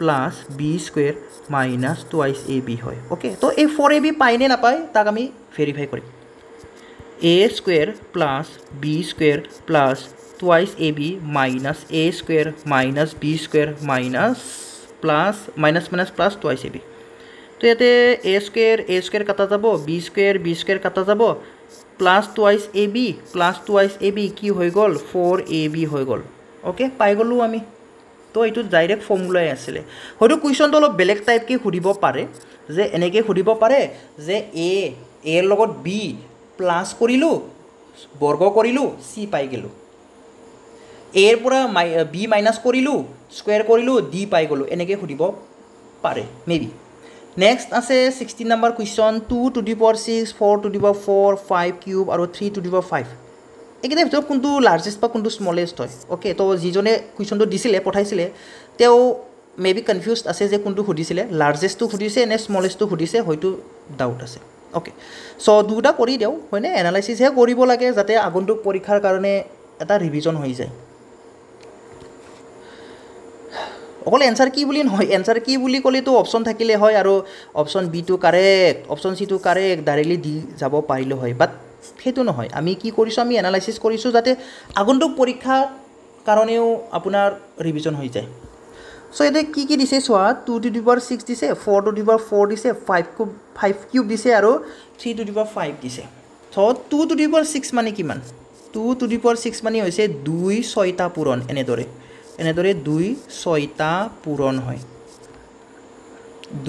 + b square - twice ab হয় ওকে তো এই 4ab পাই নে নাপায় তাক আমি ভেৰিফাই কৰিম a square + b square + twice ab minus a square minus b square minus plus twice ab তো ইয়াতে a square কাটা যাব b square কাটা যাব plus টুৱাইস ab কি হৈ গল 4ab হৈ গল ওকে পাই গলো আমি তো এইটো ডাইৰেক্ট ফৰ্মুলাই আছিল হয়তো কোৱেশ্চনটো অলপ বেলেগ টাইপ কে খুদিব পাৰে যে এনেকে খুদিব পাৰে যে a এৰ লগত b প্লাস কৰিলো বৰ্গ কৰিলো c পাই গেলো a এৰ পৰা b মাইনাস কৰিলো স্কয়াৰ কৰিলো d পাই গলো এনেকৈ খুদিব পাৰে মেবি নেক্সট আছে 16 number question 2 to the power 6 4 to the power 4 5 cube আৰু 3 টু দি পাৱাৰ 5 একেটা ভিতৰত কোনটো লাৰ্জেষ্ট বা কোনটো স্মলেষ্ট হয় ওকে তো যিজনে কোৱেশ্চনটো দিছিলে পঠাইছিলে তেও মেবি কনফিউজড আছে যে কোনটো খুদিছিলে লাৰ্জেষ্টটো খুদিছে নে স্মলেষ্টটো খুদিছে হয়তো ডাউট আছে ওকে সো দুটা কৰি দেও হয়নে এনালাইসিস হে কৰিব লাগে যাতে আগন্তুক পৰীক্ষাৰ কাৰণে এটা ৰিভিজন হৈ যায় অকল এনসাৰ কি বুলি নহয় এনসাৰ কি বুলি কলে তো অপশন থাকিলে হয় আৰু option B too correct option C two correct directly দি যাব পাৰিলে হয় বাট হেতু নহয় আমি কি কৰিছো আমি এনালাইসিস কৰিছো যাতে আগন্তুক পৰীক্ষা কাৰণেও আপোনাৰ ৰিভিজন হৈ যায় সো এটা কি দিছে চোৱা 2 টু দি পাৱাৰ 6 দিছে 4 টু দি পাৱাৰ 4 দিছে 5 কিউব দিছে আৰু 3 টু দি পাৱাৰ 5 দিছে সো 2 টু দি পাৱাৰ 6 মানে কিমান 2 টু দি পাৱাৰ 6 মানে হৈছে 2 6টা পূৰণ এনেদৰে 2 6টা পূৰণ হয়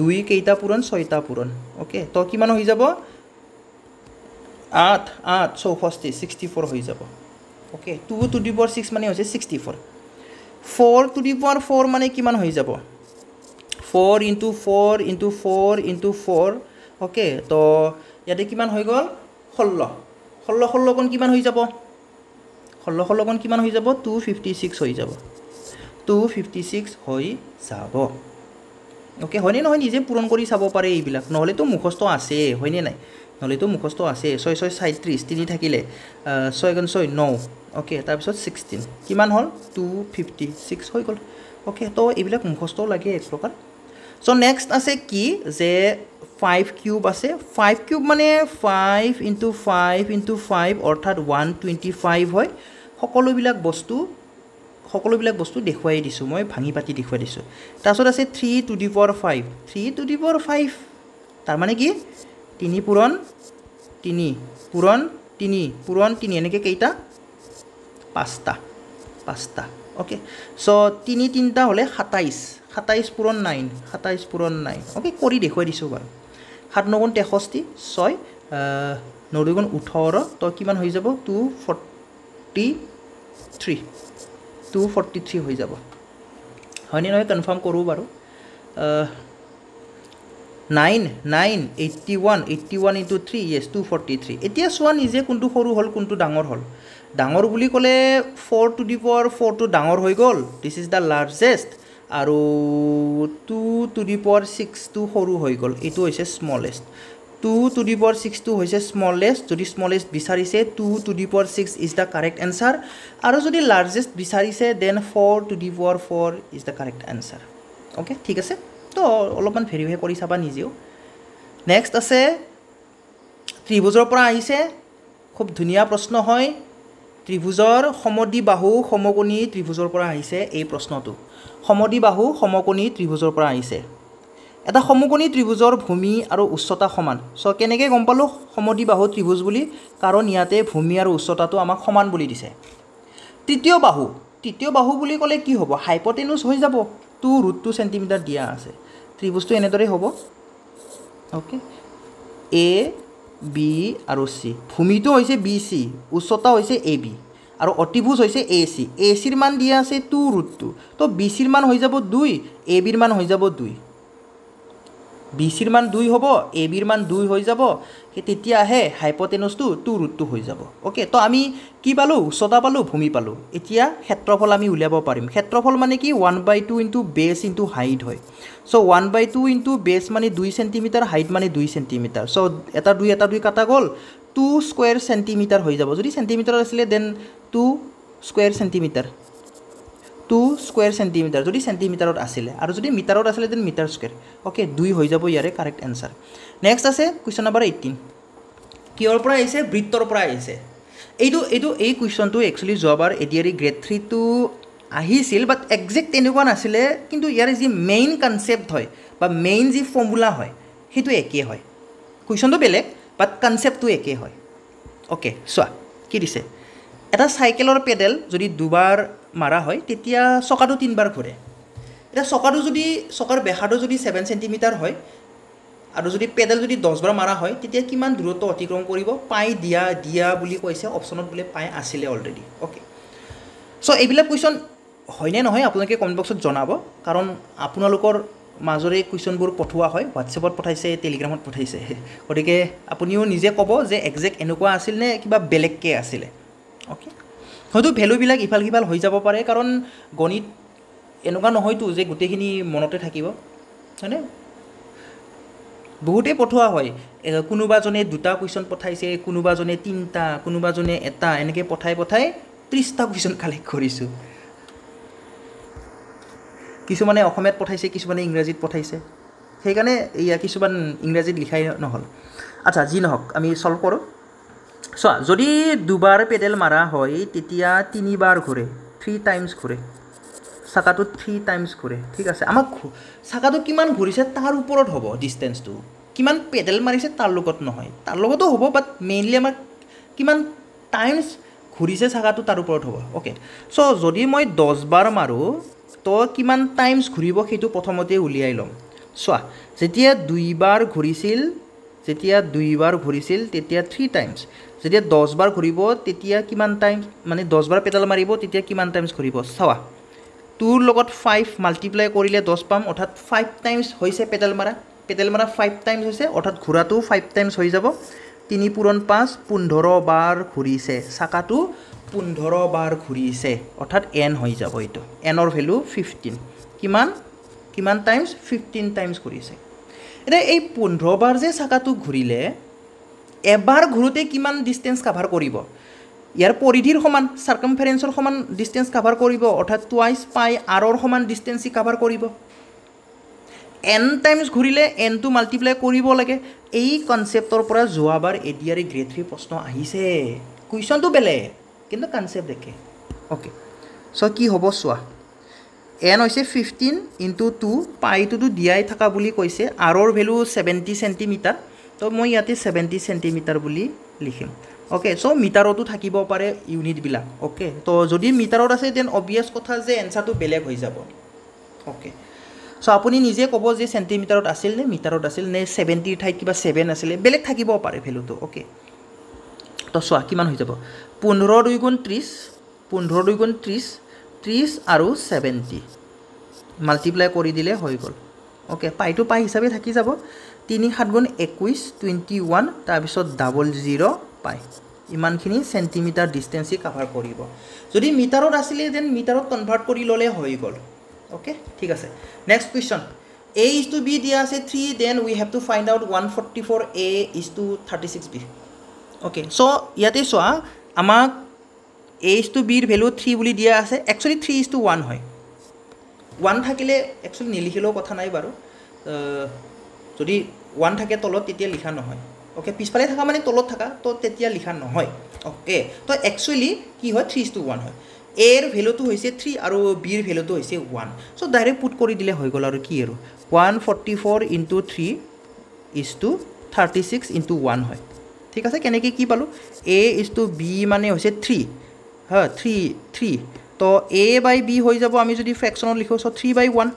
2 কেইটা পূৰণ 6টা পূৰণ ওকে তো কিমান হৈ যাব 8 64 64 হৈ যাব ওকে 2 টু দি পাৱাৰ 6 মানে হৈছে 64 4 টু দি পাৱাৰ 4 মানে কিমান হৈ যাব 4 ইনটু 4 ইনটু 4 ইনটু 4 ওকে তো ইয়াতে কিমান হৈ গ'ল 16 16 কোন কিমান হৈ যাব 16 কোন কিমান হৈ যাব 256 হৈ যাব 256 হৈ যাব ওকে হয়নে নহয় নিজে পূৰণ কৰি চাব পাৰে এইবিলাক নহলেতো মুখস্থ আছে হয়নে নাই নহলেতো মুখস্থ আছে 6 6 37 তিনি থাকিলে 6 গুণ 6 9 ওকে তাৰপিছত 16 কিমান হ'ল 256 হৈ গ'ল ওকে তো এইবিলাক মুখস্থ লাগে এক প্ৰকাৰ সো নেক্সট আছে কি যে 5 কিউব আছে 5 কিউব মানে 5 ইনটু 5 ইনটু 5 অৰ্থাৎ 125 হয় সকলোবিলাক বস্তু দেখুৱাই দিছোঁ মই ভাঙি পাতি দেখুৱাই দিছোঁ তাৰপিছত আছে 3 two the power 5 3 two the power 5 তাৰ মানে কি 3 পূৰণ 3 পূৰণ 3 পূৰণ 3 এনেকৈ কেইটা 5টা ওকে সো 3 3টা হ'লে 27 পূৰণ 9 27 পূৰণ 9 ওকে কৰি দেখুৱাই দিছোঁ বাৰু 7 9 63 6 9 2 18 তো কিমান হৈ যাব 243 হৈ যাব হয়নে নহয় কনফাৰ্ম কৰোঁ বাৰু 81 ইনটু 3 ইয়েছ 243 এতিয়া চোৱা নিজে কোনটো সৰু হ'ল কোনটো ডাঙৰ হ'ল ডাঙৰ বুলি ক'লে 4 টু দি পাৱাৰ 4 টো ডাঙৰ হৈ গ'ল দিছ ইজ দ্য লাৰ্জেষ্ট আৰু 2 টু দি পাৱাৰ 6 টো সৰু হৈ গ'ল এইটো হৈছে স্মলেষ্ট 2 টু দি পাৱাৰ 6 টো হৈছে স্মলেষ্ট যদি স্মলেষ্ট বিচাৰিছে 2 to the power 6 is the correct answer আৰু যদি লাৰ্জেষ্ট বিচাৰিছে then 4 to the power 4 is the correct answer okay ঠিক আছে তো অলপমান ভেৰিফাই কৰি চাবা নিজেও নেক্সট আছে ত্ৰিভুজৰ পৰা আহিছে খুব ধুনীয়া প্ৰশ্ন হয় ত্ৰিভুজৰ সমদ্বিবাহু সমকোণী ত্ৰিভুজৰ পৰা আহিছে এই প্ৰশ্নটো সমদ্বিবাহু সমকোণী ত্ৰিভুজৰ পৰা আহিছে এটা সমকোণী ত্ৰিভুজৰ ভূমি আৰু উচ্চতা সমান সো কেনেকৈ গম পালো সমদ্বিবাহু ত্ৰিভুজ বুলি কাৰণ ইয়াতে ভূমি আৰু উচ্চতাটো আমাক সমান বুলি দিছে তৃতীয় বাহু বুলি ক'লে কি হ'ব হাইপোটেনুছ হৈ যাব 2√2 সেন্টিমিটাৰ দিয়া আছে ত্ৰিভুজটো এনেদৰে হ'ব ওকে এ বি আৰু চি ভূমিটো হৈছে বি চি উচ্চতা হৈছে এ বি আৰু অতিভুজ হৈছে এ চিৰ মান দিয়া আছে 2√2 তো বি চিৰ মান হৈ যাব 2 এ বিৰ মান হৈ যাব 2 বি চিৰ মান 2 হ'ব এ বিৰ মান 2 হৈ যাব তেতিয়াহে হাইপোটেনুছটো 2√2 হৈ যাব ওকে তো আমি কি পালো উচ্চতা পালো ভূমি পালো এতিয়া ক্ষেত্ৰফল আমি উলিয়াব পাৰিম ক্ষেত্ৰফল মানে কি 1/2 ইনটু বেস ইনটু হাইট হয় সো 1/2 ইনটু বেস মানে 2 সেন্টিমিটাৰ হাইট মানে 2 সেন্টিমিটাৰ সো এটা 2 কাটা গ'ল 2 স্কয়াৰ সেন্টিমিটাৰ হৈ যাব যদি সেন্টিমিটাৰ আছিল then 2 square centimetre 2 square centimetre যদি সেন্টিমিটাৰত আছিল আৰু যদি মিটাৰত আছিল দেন মিটাৰ স্কয়াৰ ওকে 2 হৈ যাব ইয়াৰে কাৰেক্ট আনসাৰ নেক্সট আছে কোৱেশ্চন নম্বৰ 18 কিহৰ পৰা আহিছে বৃত্তৰ পৰা আহিছে এই কুৱেশ্যনটো একচুৱেলি যোৱাবাৰ এডিআৰই গ্ৰেড 3 টো আহিছিল বাট একজেক্ট এনেকুৱা নাছিলে কিন্তু ইয়াৰ যি মেইন কনসেপ্ট হয় বা মেইন যি ফৰ্মুলা হয় সেইটো একেই হয় কুৱেশ্যনটো বেলেগ বাট কনসেপ্টটো একেই হয় ওকে চোৱা কি দিছে এটা সাইকেলৰ পেডেল যদি দুবাৰ মাৰা হয় তেতিয়া চকাটো তিনবাৰ ঘূৰে এটা চকাৰ বেহাটো যদি 7 সেন্টিমিটাৰ হয় আৰু যদি পেডেল যদি 10 বাৰ মাৰা হয় তেতিয়া কিমান দূৰত্ব অতিক্ৰম কৰিব পাই দিয়া বুলি কৈছে অপচনত বোলে পাই আছিলে অলৰেডি ওকে সো এইবিলাক কুৱেশ্যন হয়নে নহয় আপোনালোকে কমেন্ট বক্সত জনাব কাৰণ আপোনালোকৰ মাজৰে কুৱেশ্যনবোৰ পঠোৱা হয় হোৱাটছএপত পঠাইছে টেলিগ্ৰামত পঠাইছে গতিকে আপুনিও নিজে ক'ব যে একজেক্ট এনেকুৱা আছিল নে কিবা বেলেগকে আছিলে ওকে হয়তো ভ্যালুবিলাক ইফাল সিফাল হৈ যাব পাৰে কাৰণ গণিত এনেকুৱা নহয়তো যে গোটেইখিনি মনতে থাকিব হয়নে বহুতে পঠোৱা হয় কোনোবাজনে দুটা কুৱেশ্যন পঠাইছে কোনোবাজনে তিনটা কোনোবাজনে এটা এনেকৈ পঠাই 30টা কুৱেশ্যন কালেক্ট কৰিছোঁ কিছুমানে অসমীয়াত পঠাইছে কিছুমানে ইংৰাজীত পঠাইছে সেইকাৰণে এয়া কিছুমান ইংৰাজীত লিখাই নহ'ল আচ্ছা যি নহওক আমি সলভ কৰোঁ চোৱা যদি দুবাৰ পেডেল মাৰা হয় তেতিয়া 3 বাৰ ঘূৰে 3 টাইমছ ঘূৰে চাকাটো 3 টাইমছ ঘূৰে ঠিক আছে আমাক চাকাটো কিমান ঘূৰিছে তাৰ ওপৰত হ'ব ডিষ্টেঞ্চটো কিমান পেডেল মাৰিছে তাৰ লগত নহয় তাৰ লগতো হ'ব বাট মেইনলি আমাক কিমান টাইমছ ঘূৰিছে চাকাটো তাৰ ওপৰত হ'ব ওকে চ' যদি মই 10 বাৰ মাৰোঁ তো কিমান টাইমছ ঘূৰিব সেইটো প্ৰথমতে উলিয়াই ল'ম চোৱা যেতিয়া 2 বাৰ ঘূৰিছিল তেতিয়া 3 টাইমছ যেতিয়া 10 বাৰ ঘূৰিব তেতিয়া কিমান টাইম মানে 10 বাৰ পেডেল মাৰিব তেতিয়া কিমান টাইমছ ঘূৰিব চাৱা 2 লগত 5 মাল্টিপ্লাই কৰিলে 10 পাম অৰ্থাৎ 5 টাইমছ হৈছে পেডেল মাৰা 5 টাইমছ হৈছে অৰ্থাৎ ঘূৰাটো 5 টাইমছ হৈ যাব 3 পূৰণ 5 15 বাৰ ঘূৰিছে চাকাটো 15 বাৰ ঘূৰিছে অৰ্থাৎ n হৈ যাব এইটো nৰ ভ্যালু 15 কিমান টাইমছ 15 টাইমছ ঘূৰিছে এটা এই 15 বাৰ যে চাকাটো ঘূৰিলে এবাৰ ঘূৰোতে কিমান ডিষ্টেন্স কভাৰ কৰিব ইয়াৰ পৰিধিৰ সমান সাৰ্কামফাৰেন্সৰ সমান ডিষ্টেন্স কভাৰ কৰিব অৰ্থাৎ টুৱাইস পাই আৰৰ সমান ডিষ্টেন্স কভাৰ কৰিব n টাইমছ ঘূৰিলে n টো মাল্টিপ্লাই কৰিব লাগে এই কনসেপ্টৰ পৰা যোৱাবাৰ এডিআৰই গ্ৰেড 3 প্ৰশ্ন আহিছে কুৱেশ্যনটো বেলেগ কিন্তু কনসেপ্ট দেখে ওকে সো কি হ'ব চোৱা n হৈছে 15 ইনটু 2 পাইটো দিয়াই থাকা বুলি কৈছে আৰৰ ভ্যালু 70 সেন্টিমিটাৰ তো মই ইয়াতে 70 সেন্টিমিটাৰ বুলি লিখিম ওকে সো মিটাৰতো থাকিব পাৰে ইউনিট বিলাক ওকে তো যদি মিটাৰত আছে দেন অবিয়াস কথা যে এনসাৰটো বেলেগ হৈ যাব ওকে সো আপুনি নিজে ক'ব যে সেন্টিমিটাৰত আছিল নে মিটাৰত আছিল নে 70 ঠাইত কিবা 7 আছিল বেলেগ থাকিব পাৰে ভ্যালুটো ওকে তো চোৱা কিমান হৈ যাব 15 2 গুণ 30 30 আৰু 70 মাল্টিপ্লাই কৰি দিলে হৈ গ'ল ওকে পাইটো পাই হিচাপে থাকি যাব 3 7 গুণ 21 21 তাৰ পিছত 00 পাই ইমানখিনি সেন্টিমিটাৰ ডিসটেন্সই কভাৰ কৰিব যদি মিটাৰত আছিল দেন মিটাৰত কনভাৰ্ট কৰি ললে হৈ গ'ল ওকে ঠিক আছে next question a is to b দিয়া আছে 3 then we have to find out 144a is to 36b okay so ইয়াতে চোৱা আমাক a is to b ৰ ভ্যালু 3 বুলি দিয়া আছে একচুয়ালি 3 is to 1 হয় 1 থাকিলে একচুয়ালি নিলিখিলেও কথা নাই বাৰু যদি 1 থাকে তলত তেতিয়া লিখা নহয় ওকে পিছফালে থাকা মানে তলত থাকা তো তেতিয়া লিখা নহয় ওকে তো একচুয়ালি কি হয় 3 is to 1 হয় a ৰ ভ্যালুটো হৈছে 3 আৰু b ৰ ভ্যালুটো হৈছে 1 সো ডাইৰেক্ট পুট কৰি দিলে হৈ গ'ল আৰু কি আৰু 144 into 3 is to 36 into 1 হয় ঠিক আছে কেনেকৈ কি পালো a is to b মানে হৈছে 3 হা 3 তো a by b হৈ যাব আমি যদি ফ্ৰেকশনত লিখো সো 3 by 1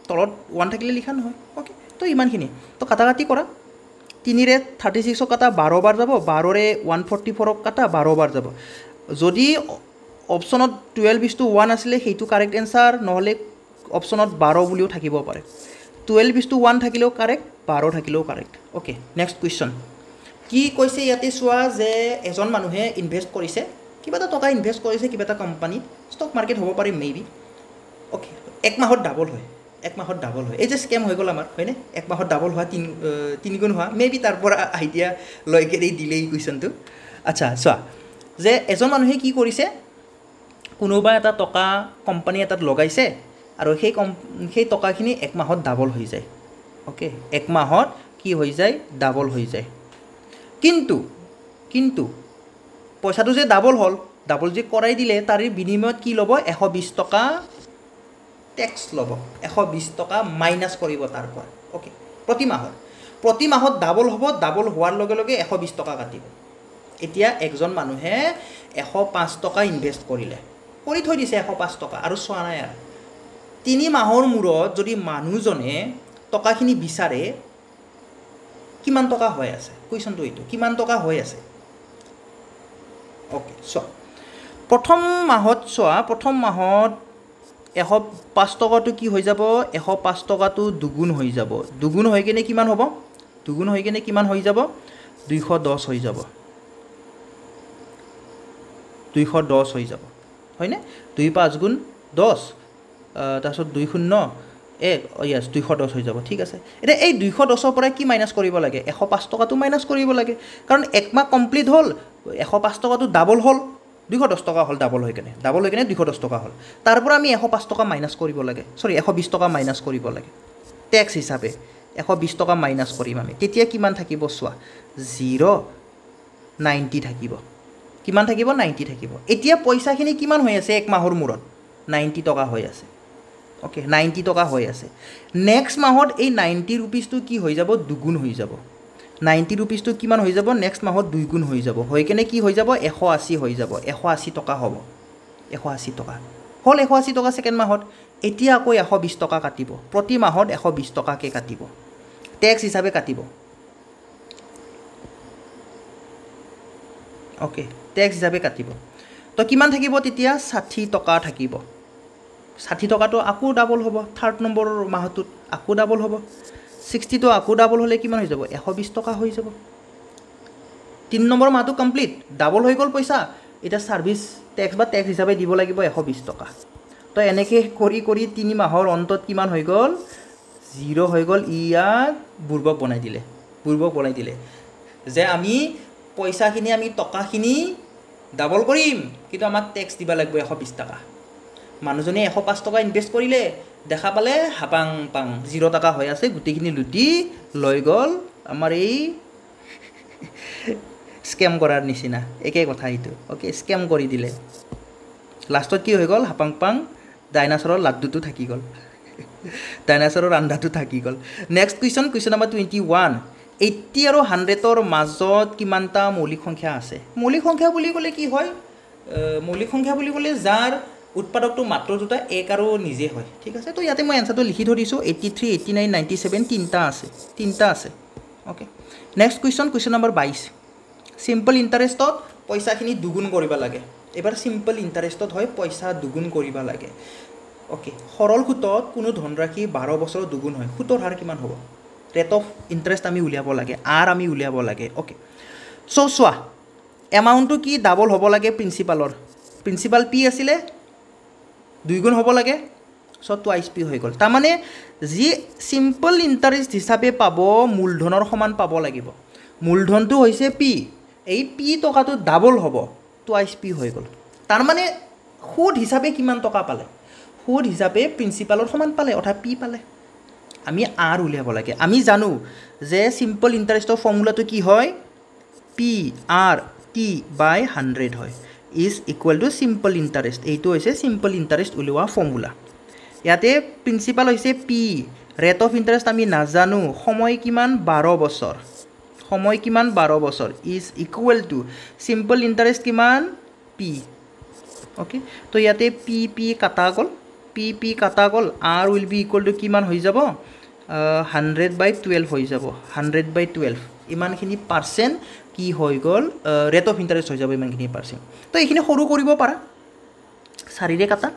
তলত 1 থাকিলে লিখা নহয় ওকে তো ইমানখিনি তো কাটাকাটি কৰা 3 ৰে 36 কাটা 12 বাৰ যাব 12 ৰে 144 কাটা 12 বাৰ যাব যদি অপচনত 12:1 আছিল হেতু কাৰেক্ট आंसर নহলে অপচনত 12 বুলিও থাকিব পাৰে 12:1 থাকিলেও কাৰেক্ট 12 থাকিলেও কাৰেক্ট ওকে নেক্সট কোৱেশ্চন কি কৈছে ইয়াতে চোৱা যে এজন মানুহে ইনভেস্ট কৰিছে কিবা এটা টকা ইনভেস্ট কৰিছে কিবা এটা কোম্পানীত ষ্টক মাৰ্কেট হ'ব পাৰে মেবি ওকে এক মাহত ডাবল হয় এই যে স্ক্যাম হৈ গ'ল আমাৰ হয়নে এক মাহত ডাবল হোৱা তিন গুণ হোৱা মেবি তাৰ পৰা আইডিয়া লৈকে দিলেই কোৱেশ্চনটো আচ্ছা চোৱা যে এজন মানুহে কি কৰিছে কোনোবা এটা টকা কোম্পানী এটাত লগাইছে আৰু সেই টকাখিনি এক মাহত ডাবল হৈ যায় ওকে এক মাহত কি হৈ যায় ডাবল হৈ যায় কিন্তু পইচাটো যে ডাবল যে কৰাই দিলে তাৰ বিনিময়ত কি ল'ব 120 টকা ট্যাক্স ল'ব 120 টকা মাইনাস কৰিব তাৰ পৰা ওকে প্ৰতি মাহত ডাবল হ'ব ডাবল হোৱাৰ লগে লগে 120 টকা কাটিব এতিয়া একজন মানুহে 105 টকা ইনভেস্ট কৰিলে কৰি থৈ দিছে 105 টকা আৰু চোৱা নাই আৰু 3 মাহৰ মূৰত যদি মানুহজনে টকাখিনি বিচাৰে কিমান টকা হৈ আছে কোৱেশ্চনটো এইটো কিমান টকা হৈ আছে ওকে সো প্ৰথম মাহত 105 টকাটো কি হৈ যাব 105 টকাটো দুগুণ হৈ যাব দুগুণ হৈ কিনে কিমান হ'ব দুগুণ হৈ কিনে কিমান হৈ যাব 210 হৈ যাব 210 হৈ যাব হয়নে 2 5 গুণ 10 তাৰপিছত 2 0 1 ইয়াস 210 হৈ যাব ঠিক আছে এটা এই 210 পৰা কি মাইনাস কৰিব লাগে 105 টকাটো মাইনাস কৰিব লাগে কাৰণ এক মাহ কমপ্লিট হল 105 টকাটো ডাবল হল 210 টকা হল ডাবল হৈ কিনে 210 টকা হল তাৰ পৰা আমি 105 টকা মাইনাস কৰিব লাগে সৰি 120 টকা মাইনাস কৰিব লাগে ট্যাক্স হিচাপে 120 টকা মাইনাস কৰিম আমি তেতিয়া কিমান থাকিব চোৱা 090 থাকিব কিমান থাকিব 90 থাকিব এতিয়া পইচাখিনি কিমান হৈ আছে এক মাহৰ মূৰত 90 টকা হৈ আছে ওকে 90 টকা হৈ আছে নেক্সট মাহত এই 90 रुपीसটো কি হৈ যাব দুগুণ হৈ যাব 90 रुपीसটো কিমান হৈ যাব নেক্সট মাহত দুইগুণ হৈ যাব হৈ কেনে কি হৈ যাব 180 হৈ যাব 180 টকা হ'ব 180 টকা হল 180 টকা সেকেন্ড মাহত এতিয়া আকৌ 120 টকা কাটিব প্ৰতি মাহত 120 টকাকে কাটিব ট্যাক্স হিচাপে কাটিব ওকে ট্যাক্স হিচাপে কাটিব তো কিমান থাকিব তেতিয়া 60 টকা থাকিব 60 টকাটো আকৌ ডাবল হ'ব থাৰ্ড নম্বৰ মাহটোত আকৌ ডাবল হ'ব 60 তো আকৌ ডাবল হলে কিমান হৈ যাব 120 টকা হৈ যাব 3 নম্বৰ মাহটো কমপ্লিট ডাবল হৈ গল পইচা এটা সার্ভিস ট্যাক্স বা ট্যাক্স হিচাপে দিব লাগিব 120 টকা তো এনেকে কৰি কৰি 3 মাহৰ অন্তত কিমান হৈ গল 0 হৈ গল ইয়াক বুৰ্বক বনাই দিলে যে আমি পইচাখিনি আমি টকাখিনি ডাবল কৰিম কিন্তু আমাক ট্যাক্স দিবা লাগিব 120 টকা মানুহজনে 105 টকা ইনভেস্ট কৰিলে দেখা পালে হাপাং পাং 0 টকা হৈ আছে গুটিখিনি লুটি লৈ গল আমাৰ এই স্ক্যাম কৰাৰ নিচিনা একে কথা এইটো ওকে স্ক্যাম কৰি দিলে লাষ্টত কি হৈ গল হাপাং পাং ডাইনাছৰৰ লাড্ডুটো থাকি গল ডাইনাছৰৰ আন্ডাটো থাকি গল নেক্সট কোৱেশ্চন নম্বৰ 21 80 আৰু 100ৰ মাজত কিমানটা মৌলিক সংখ্যা আছে মৌলিক সংখ্যা বুলি ক'লে কি হয় মৌলিক সংখ্যা বুলি ক'লে যাৰ উৎপাদকটো মাত্ৰ দুটা এক আৰু নিজে হয় ঠিক আছে তো ইয়াতে মই আনসাৰটো লিখি ধৰিছো 83 89 97 তিনটা আছে okay next question number 22 simple ইন্টাৰেষ্টত পইচাখিনি দুগুণ কৰিব লাগে এবাৰ সিম্পল ইন্টাৰেষ্টত হয় পইচা দুগুণ কৰিব লাগে ওকে সৰল সুতত কোনো ধনৰাশি 12 বছৰ দুগুণ হয় সুতৰ হাৰ কিমান হ'ব ৰেট অফ ইন্টাৰেষ্ট আমি উলিয়াব লাগে আর আমি উলিয়াব লাগে ওকে সো সোয়া এমাউন্টটো কি ডাবল হ'ব লাগে প্ৰিন্সিপাল পি আছিলে দুইগুণ হ'ব লাগে সো টুৱাইস পি হৈ গল তাৰ মানে যি সিম্পল ইন্টাৰেষ্ট হিচাপে পাব মূলধনৰ সমান পাব লাগিব মূলধনটো হৈছে পি এই পি টকাটো ডাবল হ'ব টুৱাইস পি হৈ গল তাৰ মানে সুদ হিচাপে কিমান টকা পালে সুদ হিচাপে প্ৰিন্সিপালৰ সমান পালে অৰ্থাৎ পি পালে আমি আৰ উলিয়াব লাগে আমি জানো যে সিম্পল ইন্টাৰেষ্টৰ ফৰ্মুলাটো কি হয় পি আৰ টি বাই 100 হয় is equal to simple interest এইটো হৈছে সিম্পল ইন্টাৰেষ্ট উলিওৱা ফৰ্মুলা ইয়াতে প্ৰিন্সিপাল হৈছে পি ৰেট অফ ইন্টাৰেষ্ট আমি নাজানো সময় কিমান 12 বছৰ is equal to simple interest কিমান পি ওকে তো ইয়াতে পি কাটা গল আর উইল বি ইকুয়াল টু কিমান হৈ যাব 100/12 হৈ যাব 100/12 ইমানখিনি পার্সেন্ট কি হৈ গল ৰেট অফ ইন্টাৰেষ্ট হৈ যাব ইমানখিনি পাৰ্সেন্ট তো এইখিনি সৰু কৰিব পাৰা 4 ৰে কাটা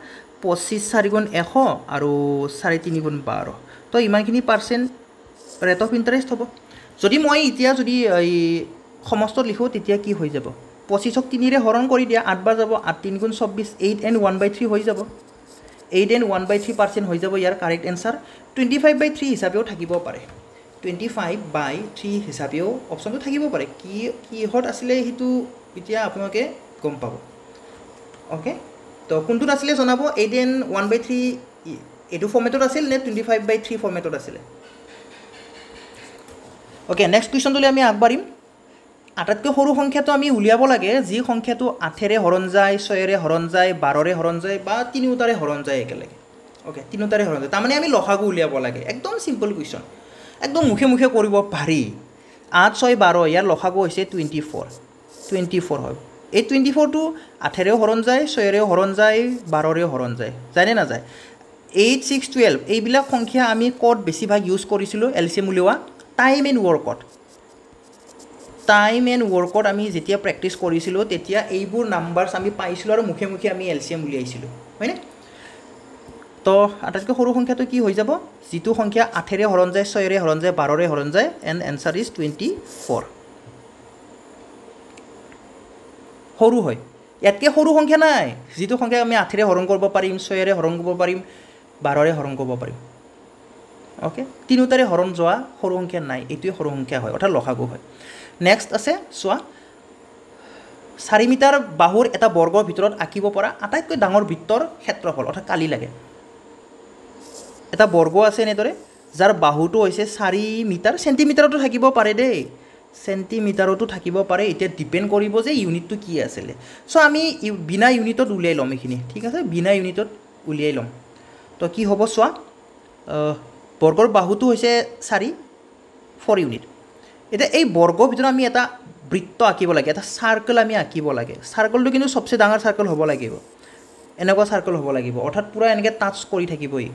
25 4 গুণ 100 আৰু 3.5 গুণ 12 তো ইমানখিনি পাৰ্সেন্ট ৰেট অফ ইন্টাৰেষ্ট হ'ব যদি মই এতিয়া যদি এই সমস্তত লিখো তেতিয়া কি হৈ যাব 25ক 3 ৰে হৰণ কৰি দিয়া 8 বাৰ যাব 8 3 গুণ 24 8 and 1/3 হৈ যাব 8 and 1/3% হৈ যাব ইয়াৰ কাৰেক্ট আনসাৰ 25/3 হিচাপেও থাকিব পাৰে 25/3 হিচাপেও অপশনটো থাকিব পাৰে কি হট আসলে হিতু এতিয়া আপোনালোকে গম পাব ওকে তো কোনটো আসলে জনাব 8 and 1/3 এটো ফৰ্মেটত আছিল নে 25/3 ফৰ্মেটত আছিল ওকে নেক্সট কোৱেশ্চনটো আমি আগবাঢ়িম আটাইতকৈ সৰু সংখ্যাটো আমি উলিয়াব লাগে যি সংখ্যাটো 8 ৰে হৰণ যায় 6 ৰে হৰণ যায় 12 ৰে হৰণ যায় বা 3 টাৰে হৰণ যায় একেলগে ওকে 3 টাৰে হৰণ যায় তাৰ মানে আমি লসাগু উলিয়াব লাগে একদম সিম্পল কোৱেশ্চন একদম মুখে কৰিব পাৰি 8 6 12 ইয়াৰ লসাগু হৈছে 24 হয় এই 24 টো 8 ৰে হৰণ যায় 6 ৰে হৰণ যায় 12 ৰে হৰণ যায় জানে না যায় 8 6 12 এইবিলাক সংখ্যা আমি কোড বেছিভাগ ইউজ কৰিছিলো এলসিএম উলিওৱা টাইম এণ্ড ওয়াৰ্কত আমি যেতিয়া প্ৰেক্টিস কৰিছিলো তেতিয়া এইবোৰ নাম্বাৰস আমি পাইছিলো আৰু মুখে আমি এলসিএম উলিয়াইছিলো হয়নে তো আটাইতকৈ সৰু সংখ্যাটো কি হৈ যাব যিটো সংখ্যা 8 ৰে হৰণ যায় 6 ৰে হৰণ যায় 12 ৰে হৰণ যায় এন্ড আনসাৰ ইজ 24 সৰু হয় ইয়াতকে সৰু সংখ্যা নাই যিটো সংখ্যা আমি 8 ৰে হৰণ কৰিব পাৰিম 6 ৰে হৰণ কৰিব পাৰিম 12 ৰে হৰণ কৰিব পাৰিম ওকে 3 টাৰে হৰণ যোৱা সৰু সংখ্যা নাই এইটোই সৰু সংখ্যা হয় অৰ্থাৎ লসাগু হয় নেক্সট আছে সোয়া 4 মিটাৰ বাহুৰ এটা বৰ্গৰ ভিতৰত আঁকিব পৰা আটাইতকৈ ডাঙৰ বৃত্তৰ ক্ষেত্ৰফল অৰ্থাৎ কালি লাগে এটা বৰ্গ আছে নেদৰে যাৰ বাহুটো হৈছে 4 মিটাৰ সেন্টিমিটাৰটো থাকিব পাৰে দেই চেণ্টিমিটাৰতো থাকিব পাৰে এতিয়া ডিপেণ্ড কৰিব যে ইউনিটটো কি আছিলে চ' আমি বিনা ইউনিটত উলিয়াই ল'ম এইখিনি ঠিক আছে বিনা ইউনিটত উলিয়াই ল'ম তো কি হ'ব চোৱা বৰ্গৰ বাহুটো হৈছে 4 ইউনিট এতিয়া এই বৰ্গৰ ভিতৰত আমি এটা বৃত্ত আঁকিব লাগে এটা চাৰ্কেল আমি আঁকিব লাগে চাৰ্কেলটো কিন্তু সবচে ডাঙৰ চাৰ্কেল হ'ব লাগিব এনেকুৱা চাৰ্কেল হ'ব লাগিব অৰ্থাৎ পুৰা এনেকৈ টাচ কৰি থাকিবই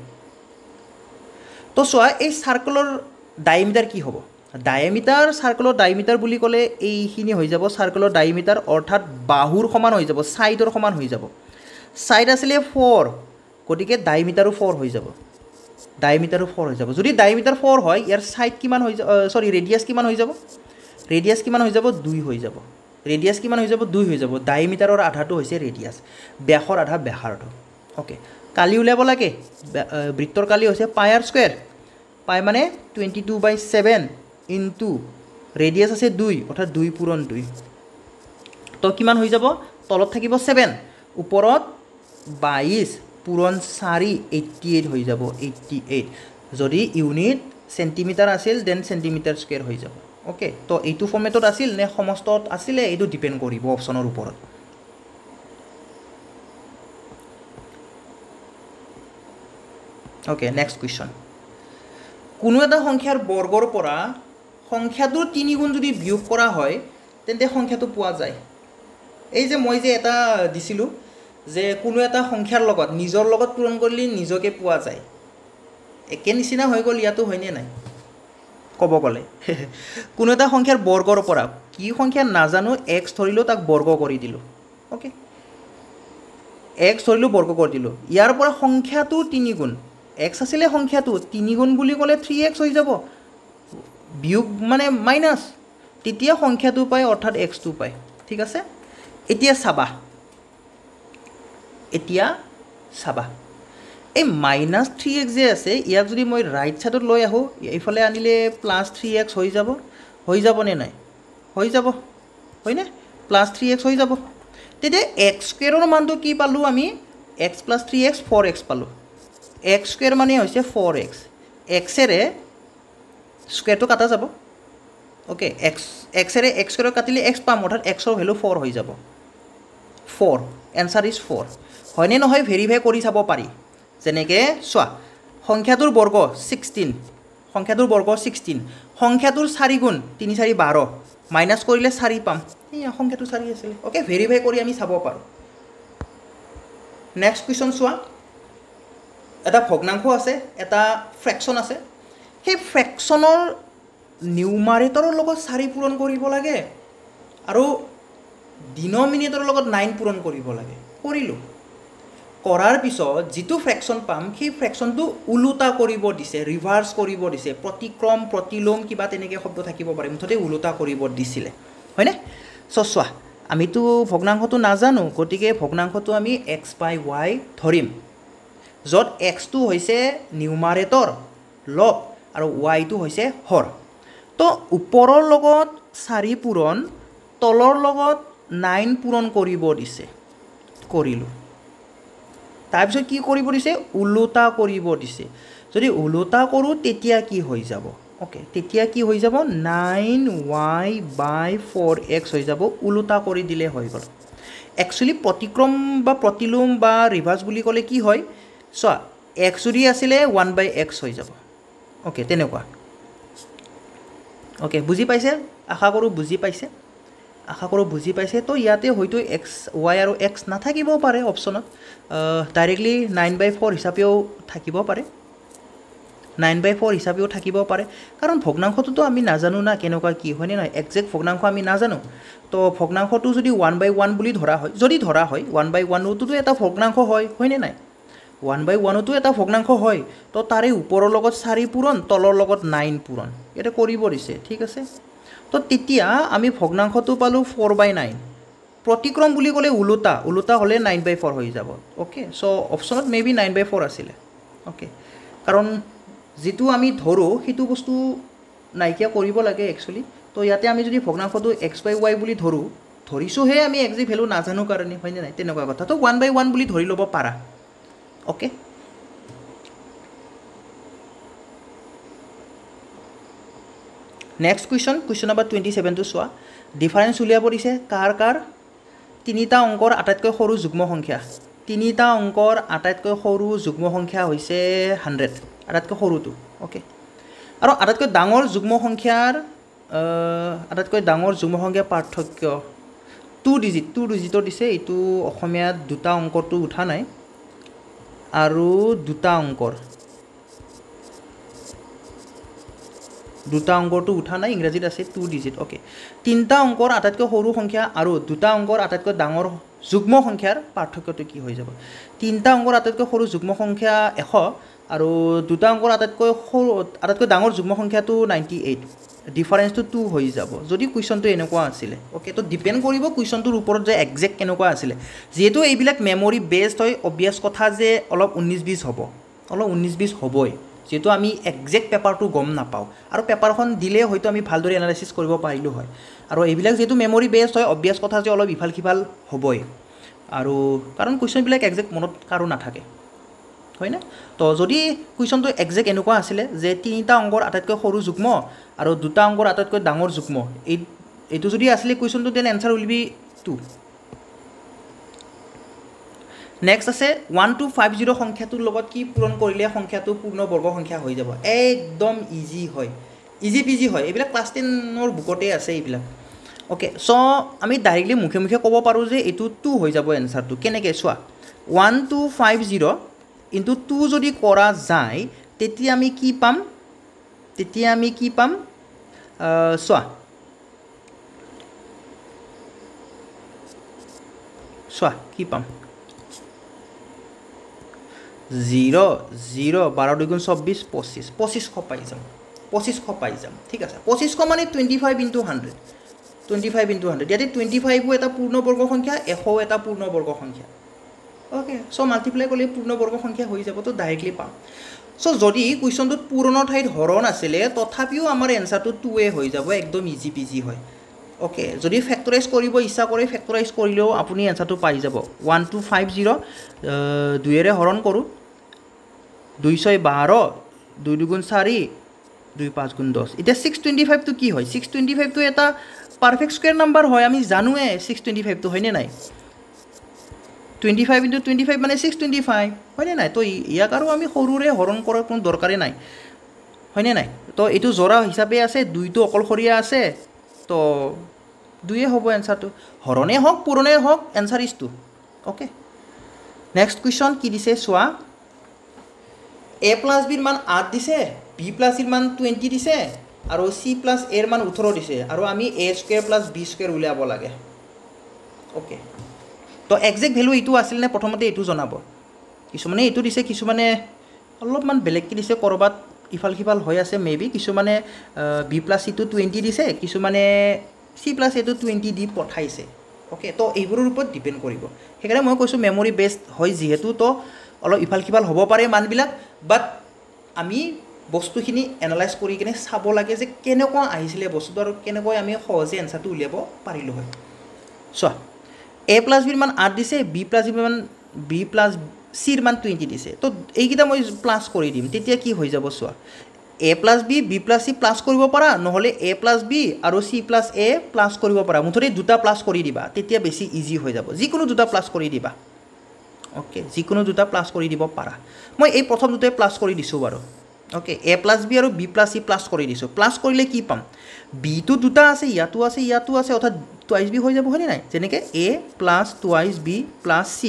তো চোৱা এই চাৰ্কেলৰ ডায়ামিটাৰ কি হ'ব ডায়ামিটাৰ চাৰ্কেলৰ ডায়ামিটাৰ বুলি ক'লে এইখিনি হৈ যাব চাৰ্কেলৰ ডায়ামিটাৰ অৰ্থাৎ বাহুৰ সমান হৈ যাব ছাইডৰ সমান হৈ যাব ছাইড আছিলে 4 গতিকে ডায়ামিটাৰো 4 হৈ যাব ডায়ামিটাৰো 4 হৈ যাব যদি ডায়ামিটাৰ 4 হয় ইয়াৰ ছাইড কিমান হৈ যাব সৰি ৰেডিয়াছ কিমান হৈ যাব ৰেডিয়াছ কিমান হৈ যাব 2 হৈ যাব ৰেডিয়াছ কিমান হৈ যাব 2 হৈ যাব ডায়ামিটাৰৰ আধাটো হৈছে ৰেডিয়াছ ব্যাসৰ আধা ব্যাসাৰ্ধ ওকে কালি উলিয়াব লাগে বৃত্তৰ কালি হৈছে পাই আৰ স্কয়াৰ পাই মানে 22/7 ইনটু ৰেডিয়াছ আছে 2 অৰ্থাৎ 2 পূৰণ 2 তো কিমান হৈ যাব তলত থাকিব 7 ওপৰত 22 পূৰণ 4 88 হৈ যাব 88 যদি ইউনিট সেন্টিমিটাৰ আছিল দেন সেন্টিমিটাৰ স্কয়াৰ হৈ যাব ওকে তো এইটো ফৰ্মেটত আছিল নে সমষ্টত আছিলে এইটো ডিপেন্ড কৰিব অপচনৰ ওপৰত ওকে নেক্সট কোৱেশ্চন কোনো এটা সংখ্যাৰ বৰ্গৰ পৰা সংখ্যাটোৰ 3 গুণ যদি বিয়োগ কৰা হয় তেন্তে সংখ্যাটো পোৱা যায় এই যে মই যে এটা দিছিলো যে কোনো এটা সংখ্যাৰ লগত নিজৰ লগত পূৰণ কৰিলে নিজকে পোৱা যায় একে নিচিনা হৈ গ'ল ইয়াতো হয়নে নাই ক'ব গ'লে কোনো এটা সংখ্যাৰ বৰ্গৰ পৰা কি সংখ্যা নাজানো x ধৰিলো তাক বৰ্গ কৰি দিলো ওকে x ধৰিলো বৰ্গ কৰি দিলো ইয়াৰ পৰা সংখ্যাটো 3 গুণ x আছিলে সংখ্যাটো 3 গুণ বুলি ক'লে 3x হৈ যাব বিয়োগ মানে মাইনাস তেতিয়া সংখ্যাটো পায় অৰ্থাৎ x2 পায় ঠিক আছে এতিয়া চাবা এই মাইনাস 3x যে আছে ইয়াক যদি মই ৰাইট সাইডত লৈ আহো এইফালে আনিলে প্লাস 3x হৈ যাব নে নাই হৈ যাব হয়নে প্লাস 3x হৈ যাব তেতিয়া x স্কয়াৰৰ মানটো কি পালো আমি x + 3x 4x পালো x স্কয়াৰ মানে হৈছে 4x x এৰে স্কয়াৰটো কাটা যাব ওকে x এৰে x স্কয়াৰ কাটিলে x পাম অৰ্থাৎ x ৰ ভ্যালু 4 হৈ যাব 4 এনসাৰ ইজ 4 হয়নে নহয় ভেৰিফাই কৰি চাব পাৰি যেনেকে চোৱা সংখ্যাটোৰ বৰ্গ 16 সংখ্যাটোৰ 4 গুণ 3 4 12 মাইনাস কৰিলে 4 পাম এই সংখ্যাটো 4 আছিল ওকে ভেৰিফাই কৰি আমি চাব পাৰো নেক্সট কোৱেশ্চন চোৱা এটা ভগ্নাংশ আছে এটা ফ্ৰেকশন আছে সেই ফ্ৰেকশনৰ নিউমাৰেটৰৰ লগত 4 পূৰণ কৰিব লাগে আৰু ডিনমিনেটৰৰ লগত 9 পূৰণ কৰিব লাগে কৰিলো কৰাৰ পিছত যেটো ফ্ৰেকশন পাম সেই ফ্ৰেকশনটো উলুটা কৰিব দিছে ৰিভাৰ্স কৰিব দিছে প্ৰতিক্ৰম প্ৰতিলোম কিবা তেনেকে শব্দ থাকিব পাৰে মুঠতে উলুটা কৰিব দিছিলে হয়নে চোৱা আমিতো ভগ্নাংশটো নাজানো গতিকে ভগ্নাংশটো আমি x/y ধৰিম যত x টো হৈছে নিউমাৰেটৰ লব আৰু y টো হৈছে হৰ তো ওপৰৰ লগত 4 পূৰণ তলৰ লগত 9 পূৰণ কৰিব দিছে কৰিলো তাৰপিছত কি কৰিব দিছে উলুটা কৰিব দিছে যদি উলুটা কৰো তেতিয়া কি হৈ যাব ওকে তেতিয়া কি হৈ যাব 9y/4x হৈ যাব উলুটা কৰি দিলে হৈ গল একচুয়ালি প্ৰতিক্ৰম বা প্ৰতিলোম বা ৰিভাৰ্স বুলি ক'লে কি হয় চোৱা x যদি আছিলে 1/x হৈ যাব ওকে তেনেকুৱা ওকে বুজি পাইছে আশা কৰো বুজি পাইছে তো ইয়াতে হয়তো x y আৰু x নাথাকিব পাৰে অপচনত ডাইৰেক্টলি 9/4 হিচাপেও থাকিব পাৰে 9/4 হিচাপেও থাকিব পাৰে কাৰণ ভগ্নাংশটো আমি নাজানো না কেনেকুৱা কি হয়নে নহয় এক্সাক্ট ভগ্নাংশ আমি নাজানো তো ভগ্নাংশটো যদি 1/1 বুলি ধৰা হয় যদি ধৰা হয় 1/1 টো এটা ভগ্নাংশ হয়নে নাই 1/1 টো এটা ভগ্নাংশ হয় তো তাৰে ওপৰৰ লগত 4 পূৰণ তলৰ লগত 9 পূৰণ এটা কৰিব দিছে ঠিক আছে তো তেতিয়া আমি ভগ্নাংশটো পালো 4/9 প্ৰতিক্ৰম বুলি ক'লে উলুটা হলে 9/4 হৈ যাব ওকে সো অপচনত মেবি 9/4 আছিল ওকে কাৰণ যেটো আমি ধৰো হেতু বস্তু নাইকিয়া কৰিব লাগে একচুয়ালি তো ইয়াতে আমি যদি ভগ্নাংশটো x/y বুলি ধৰিছো হে আমি এক্সাক্ট ভ্যালু নাজানো কাৰণে হয়নে নাই তেনেকুৱা কথা তো 1/1 বুলি ধৰি লব পাৰা ওকে নেক্সট কুৱেশ্যন নম্বৰ 27টো চোৱা ডিফাৰেঞ্চ উলিয়াব দিছে কাৰ তিনিটা অংকৰ আটাইতকৈ সৰু যুগ্ম সংখ্যা তিনিটা অংকৰ আটাইতকৈ সৰু যুগ্ম সংখ্যা হৈছে 100 আটাইতকৈ সৰুটো ওকে আৰু আটাইতকৈ ডাঙৰ যুগ্ম সংখ্যাৰ পাৰ্থক্য 2 ডিজিটৰ দিছে এইটো অসমীয়াত দুটা অংকটো উঠা নাই আৰু দুটা অংকটো উঠা নাই ইংৰাজীত আছে 2 ডিজিট ওকে তিনিটা অংকৰ আটাইতকৈ সৰু সংখ্যা আৰু দুটা অংকৰ আটাইতকৈ ডাঙৰ যুগ্ম সংখ্যাৰ পাৰ্থক্যটো কি হৈ যাব তিনিটা অংকৰ আটাইতকৈ সৰু যুগ্ম সংখ্যা 100 আৰু দুটা অংকৰ আটাইতকৈ ডাঙৰ যুগ্ম সংখ্যাটো 98 ডিফাৰেঞ্চটো 2 হৈ যাব যদি কুৱেশ্যনটো এনেকুৱা আছিলে ওকে তো ডিপেন্ড কৰিব কুৱেশ্যনটোৰ ওপৰত যে এক্সাক্ট কেনেকুৱা আছিলে যেহেতু এইবিলাক মেমৰি বেসড হয় অবিয়াস কথা যে অলপ 19-20 হ'বই যেহেতু আমি এক্সাক্ট পেপাৰটো গম নাপাওঁ আৰু পেপাৰখন দিলে হয়তো আমি ভালদৰে এনালাইসিস কৰিব পাৰিলো হয় আৰু এইবিলাক যেহেতু মেমৰি বেসড হয় অবিয়াস কথা যে অলপ ইফাল সিফাল হ'বই আৰু কাৰণ কুৱেশ্যনবিলাক এক্সাক্ট মনত কাৰো নাথাকে হয় না তো যদি কুৱেশ্যনটো এক্সাক্ট এনেকুৱা আছিলে যে তিনিটা অংকৰ আটাইতকৈ সৰু যুগ্ম আৰু দুটা অংকৰ আটাইতকৈ ডাঙৰ যুগ্ম এইটো যদি আছিলে কুৱেশ্যনটো then answer will be 2 next আছে 1250 সংখ্যাটোৰ লগত কি পূৰণ কৰিলে সংখ্যাটো পূৰ্ণ বৰ্গ সংখ্যা হৈ যাব একদম ইজি হয় ইজি পিজি হয় এইবিলাক ক্লাছ 10ৰ বুকতে আছে এইবিলাক ওকে সো আমি ডাইৰেক্টলি মুখে ক'ব পাৰো যে এইটো 2 হৈ যাব এনসাৰটো কেনেকৈ চোৱা 1250 ইনটু 2 যদি কৰা যায় তেতিয়া আমি কি পাম চোৱা কি পাম 0 12 দুগুণ 24 25 পাই যাম ঠিক আছে 25 মানে 25 ইনটু 100 ইয়াতে 25 এটা পূৰ্ণবৰ্গ সংখ্যা 100 এটা পূৰ্ণবৰ্গ সংখ্যা ওকে সো মাল্টিপ্লাই কৰিলে পূৰ্ণবৰ্গ সংখ্যা হৈ যাব তো ডাইৰেক্টলি পাম সো যদি কুৱেশ্যনটোত পূৰণৰ ঠাইত হৰণ আছিলে তথাপিও আমাৰ এনসাৰটো 2 হৈ যাব একদম ইজি পিজি হয় ওকে যদি ফ্যাক্টৰাইজ কৰিব ইচ্ছা কৰে ফ্যাক্টৰাইজ কৰিলেও আপুনি এনসাৰটো পাই যাব 1250 2 এৰে হৰণ কৰো 2 6 12 2 দুগুণ 4 2 5 গুণ 10 এটা 625 টো কি হয় 625 টো এটা পারফেক্ট স্কয়ার নাম্বার হয় আমি জানোৱে 625 টো হয়নে নাই 25 into 25 মানে 625 হয়নে নাই তো ইয়াক আৰু আমি সৰুৰে হৰণ কৰাৰ কোনো দৰকাৰে নাই হয়নে নাই তো এটো জৰা হিচাপে আছে 2 টো অকলখৰীয়া আছে তো 2 হ'ব এনসাৰটো হৰণে হওক পূৰণে হওক answer is 2 okay next question কি দিছে চোৱা a plus b ৰ মান 8 দিছে b plus ৰ মান 20 দিছে আৰু c plus a ৰ মান 18 দিছে আৰু আমি a square plus b square উলিয়াব লাগে ওকে তো এক্সাক্ট ভ্যালু এইটো আছিল নে প্ৰথমতে এইটো জনাব কিছুমানে এইটো দিছে কিছুমানে অলপমান বেলেগ কি দিছে কৰবাত ইফাল সিফাল হৈ আছে মেবি কিছুমানে b plus c টো 20 দিছে কিছুমানে c plus a টো 20 দি পঠাইছে ওকে তো এইবোৰৰ ওপৰত ডিপেন্ড কৰিব হেকাৰণে মই কৈছো মেমৰি বেসড হয় যেহেতু তো অলপ ইফাল সিফাল হ'ব পাৰে মানবিলাক বাট আমি বস্তুখিনি এনালাইজ কৰি কিনে চাব লাগে যে কেনেকুৱা আহিছিলে বস্তুটো আৰু কেনেকৈ আমি সহজে এনসাৰটো উলিয়াব পাৰিলো হয় সো a plus b ৰ মান 8 দিছে b plus c ৰ মান 20 দিছে তো এইকিটা মই প্লাস কৰি দিম তেতিয়া কি হৈ যাব চোৱা a plus b b plus c plus কৰিব পাৰা নহলে a plus b আৰু c plus a প্লাস কৰিব পাৰা মুঠতে দুটা প্লাস কৰি দিবা তেতিয়া বেছি ইজি হৈ যাব যিকোনো দুটা প্লাস কৰি দিবা ওকে যিকোনো দুটা প্লাস কৰি দিব পাৰা মই এই প্ৰথম দুটাই প্লাস কৰি দিছো বাৰু ওকে a plus b আৰু b plus c প্লাস কৰি দিছো প্লাস কৰিলে কি পাম b টো দুটা আছে ইয়াতো আছে অৰ্থাৎ twice b হৈ যাব হয়নে নাই যেনেকৈ a plus twice b plus c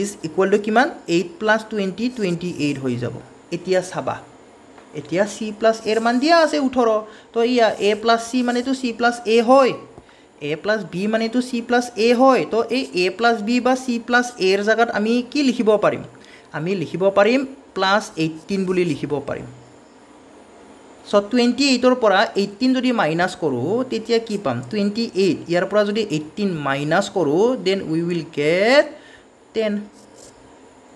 is equal to কিমান 8 plus 20 28 হৈ যাব এতিয়া চাবা এতিয়া c plus a ৰ মান দিয়া আছে 18 তো ইয়া a plus c মানে তো c plus a হয় a plus b মানে তো c plus a হয় তো এই a plus b বা c plus a ৰ জায়গাত আমি কি লিখিব পাৰিম আমি লিখিব পাৰিম plus 18 বুলি লিখিব পাৰিম সো 28 ৰ পৰা 18 যদি মাইনাস কৰো তেতিয়া কি পাম 28 ইয়াৰ পৰা যদি 18 মাইনাস কৰো then we will get 10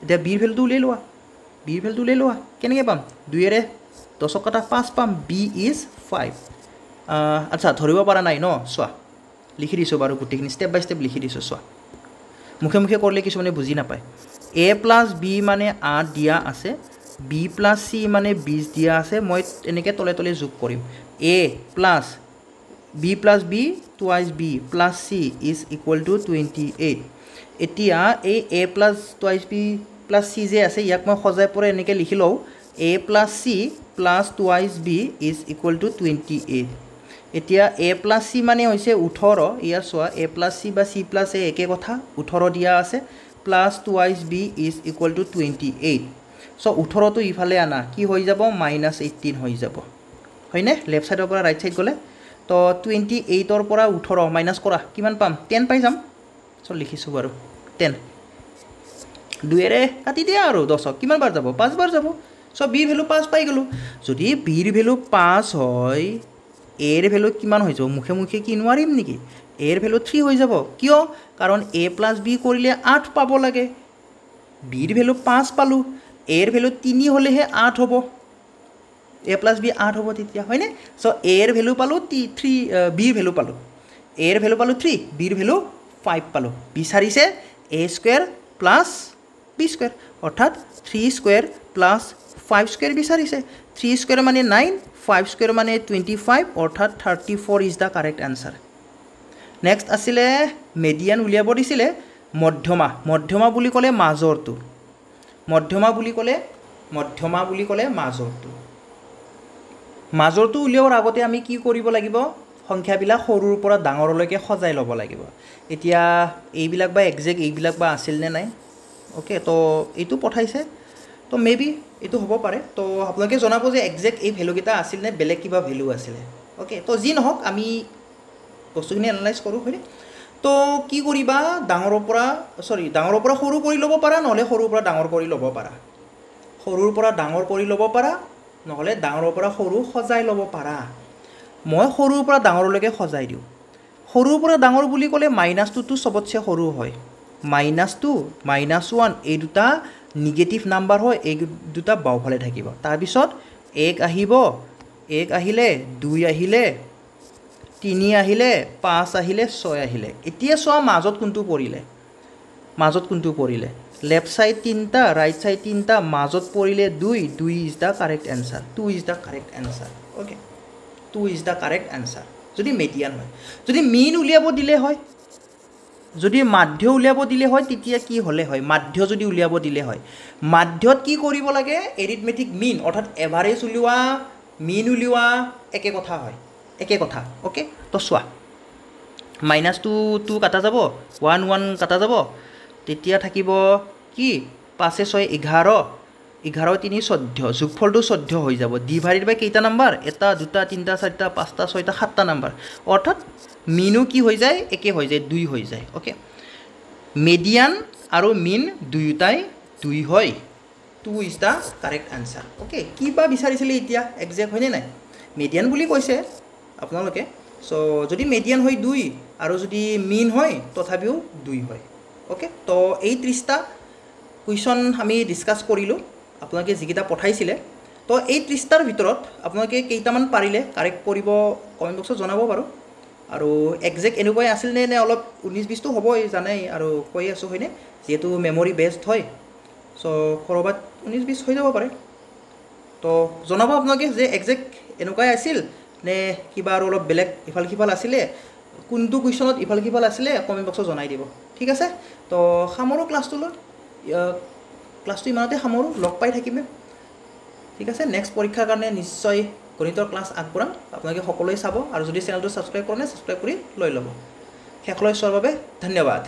the b ভ্যালুটো উলাই লোৱা কেনেকৈ পাম 2 এৰে 10 কাটা 5 পাম b is 5 আচ্ছা ধৰিব পৰা নাই ন চোৱা লিখি দিছো বাৰু গুটিখিনি স্টেপ বাই স্টেপ লিখি দিছো চোৱা মুখে মুখে কৰিলে কিছুমানে বুজি নাপায় a plus b মানে 8 দিয়া আছে বি প্লাছ চি মানে 20 দিয়া আছে মই এনেকৈ তলে তলে যোগ কৰিম A plus B plus B twice B plus C is equal to 28 এতিয়া এই A plus twice B plus C যে আছে ইয়াক মই সজাই পৰে এনেকৈ লিখি লওঁ A plus C plus twice B is equal to 28 এতিয়া এ প্লাছ চি মানে হৈছে 18 ইয়াৰ চোৱা এ প্লাছ চি বা চি প্লাছ এ একে কথা 18 দিয়া আছে plus twice B is equal to 28 চ' 18টো ইফালে আনা কি হৈ যাব -18 হৈ যাব হয়নে লেফ্ট সাইডৰ পৰা ৰাইট সাইড গ'লে তো 28ৰ পৰা 18 মাইনাছ কৰা কিমান পাম 10 পাই যাম চ' লিখিছোঁ বাৰু 10 2ৰে কাটি দিয়া আৰু 10ক কিমান বাৰ যাব 5 বাৰ যাব চ' বিৰ ভেলু 5 পাই গ'লোঁ যদি বিৰ ভেলু 5 হয় এৰ ভেলু কিমান হৈ যাব মুখে মুখে কি নোৱাৰিম নেকি এৰ ভেলু 3 হৈ যাব কিয় কাৰণ এ প্লাছ বি কৰিলে 8 পাব লাগে বিৰ ভেলু 5 পালোঁ এৰ ভেলু 3 হ'লেহে 8 হ'ব এ প্লাছ বি 8 হ'ব তেতিয়া হয়নে চ' এৰ ভেলু পালোঁ 3 বিৰ ভেলু পালোঁ এৰ ভেলু পালোঁ 3 বিৰ ভেলু 5 পালোঁ বিচাৰিছে এ স্কুৱেৰ প্লাছ বি স্কুৱেৰ অৰ্থাৎ 3 স্কুৱেৰ প্লাছ 5 স্কুৱেৰ বিচাৰিছে 3 স্কুৱেৰ মানে 9 5 স্কুৱেৰ মানে 25 অৰ্থাৎ 34 is the correct answer next আছিলে মেডিয়ান উলিয়াব দিছিলে মধ্যমা বুলি ক'লে মাজৰটো মধ্যমা বুলি ক'লে মাজৰটো উলিয়াবৰ আগতে আমি কি কৰিব লাগিব সংখ্যাবিলাক সৰুৰ পৰা ডাঙৰলৈকে সজাই ল'ব লাগিব এতিয়া এইবিলাক বা একজেক্ট এইবিলাক বা আছিল নে নাই ওকে তো এইটো পঠাইছে তো মেবি এইটো হ'ব পাৰে তো আপোনালোকে জনাব যে একজেক্ট এই ভেলুকেইটা আছিল নে বেলেগ কিবা ভেলু আছিলে ওকে তো যি নহওক আমি বস্তুখিনি এনালাইজ কৰোঁ হয়নে তো কি কৰিবা ডাঙৰৰ পৰা সৰু কৰি ল'ব পাৰা নহ'লে সৰুৰ পৰা ডাঙৰ কৰি ল'ব পাৰা সৰুৰ পৰা ডাঙৰ কৰি ল'ব পাৰা নহ'লে ডাঙৰৰ পৰা সৰু সজাই ল'ব পাৰা মই সৰুৰ পৰা ডাঙৰলৈকে সজাই দিওঁ সৰুৰ পৰা ডাঙৰ বুলি ক'লে -2টো চবতছে সৰু হয় -2 -1 এই দুটা নিগেটিভ নাম্বাৰ হয় এই দুটা বাওঁফালে থাকিব তাৰপিছত 1 আহিব 1 আহিলে 2 আহিলে 3 আহিলে 5 আহিলে 6 আহিলে এতিয়া চোৱা মাজত কোনটো পৰিলে লেফ্ট সাইড 3টা ৰাইট সাইড 3টা মাজত পৰিলে 2 is the correct answer 2 is the correct answer okay 2 is the correct answer যদি মেডিয়ান হয় যদি মিন উলিয়াব দিলে হয় যদি মাধ্য উলিয়াব দিলে হয় তেতিয়া কি হ'লে হয় মাধ্য যদি উলিয়াব দিলে হয় মাধ্যত কি কৰিব লাগে এৰিথমেটিক মিন অৰ্থাৎ এভাৰেজ উলিওৱা মিন উলিওৱা একে কথা ওকে তো চোৱা -2 কাটা যাব 1 কাটা যাব তেতিয়া থাকিব কি 5 6 11 11 3 14 যোগফলটো 14 হৈ যাব ডিভাইডেড বাই কেইটা নাম্বাৰ 1 2 3 4 5 6 7টা নাম্বাৰ অৰ্থাৎ মিনু কি হৈ যায় একে হৈ যায় 2 হৈ যায় ওকে মেডিয়ান আৰু মিন দুয়োটাই 2 হয় 2 is the correct answer okay কি বা বিচাৰিছিলে এতিয়া একজেক্ট হয়নে নাই মেডিয়ান বুলি কৈছে আপোনালোকে চ' যদি মেডিয়ান হয় 2 আৰু যদি মিন হয় তথাপিও 2 হয় ওকে তো এই 30টা কুৱেশ্যন আমি ডিছকাছ কৰিলোঁ আপোনালোকে যিকেইটা পঠাইছিলে তো এই 30টাৰ ভিতৰত আপোনালোকে কেইটামান পাৰিলে কাৰেক্ট কৰিব কমেণ্ট বক্সত জনাব বাৰু আৰু একজেক্ট এনেকুৱাই আছিল নে অলপ 19-20টো হ'বই জানেই আৰু কৈ আছোঁ হয়নে যিহেতু মেমৰি বেছড হয় চ' ক'ৰবাত 19-20 হৈ যাব পাৰে তো জনাব আপোনালোকে যে একজেক্ট এনেকুৱাই আছিল নে কিবা আৰু অলপ বেলেগ ইফাল সিফাল আছিলে কোনটো কুৱেশ্যনত ইফাল সিফাল আছিলে কমেণ্ট বক্সত জনাই দিব ঠিক আছে তো সামৰোঁ ক্লাছটো ইমানতে সামৰোঁ লগ পাই থাকিমে ঠিক আছে নেক্সট পৰীক্ষাৰ কাৰণে নিশ্চয় গণিতৰ ক্লাছ আগবঢ়াম আপোনালোকে সকলোৱে চাব আৰু যদি চেনেলটো ছাবস্ক্ৰাইব কৰে ছাবস্ক্ৰাইব কৰি লৈ ল'ব শেষলৈ চোৱাৰ বাবে ধন্যবাদ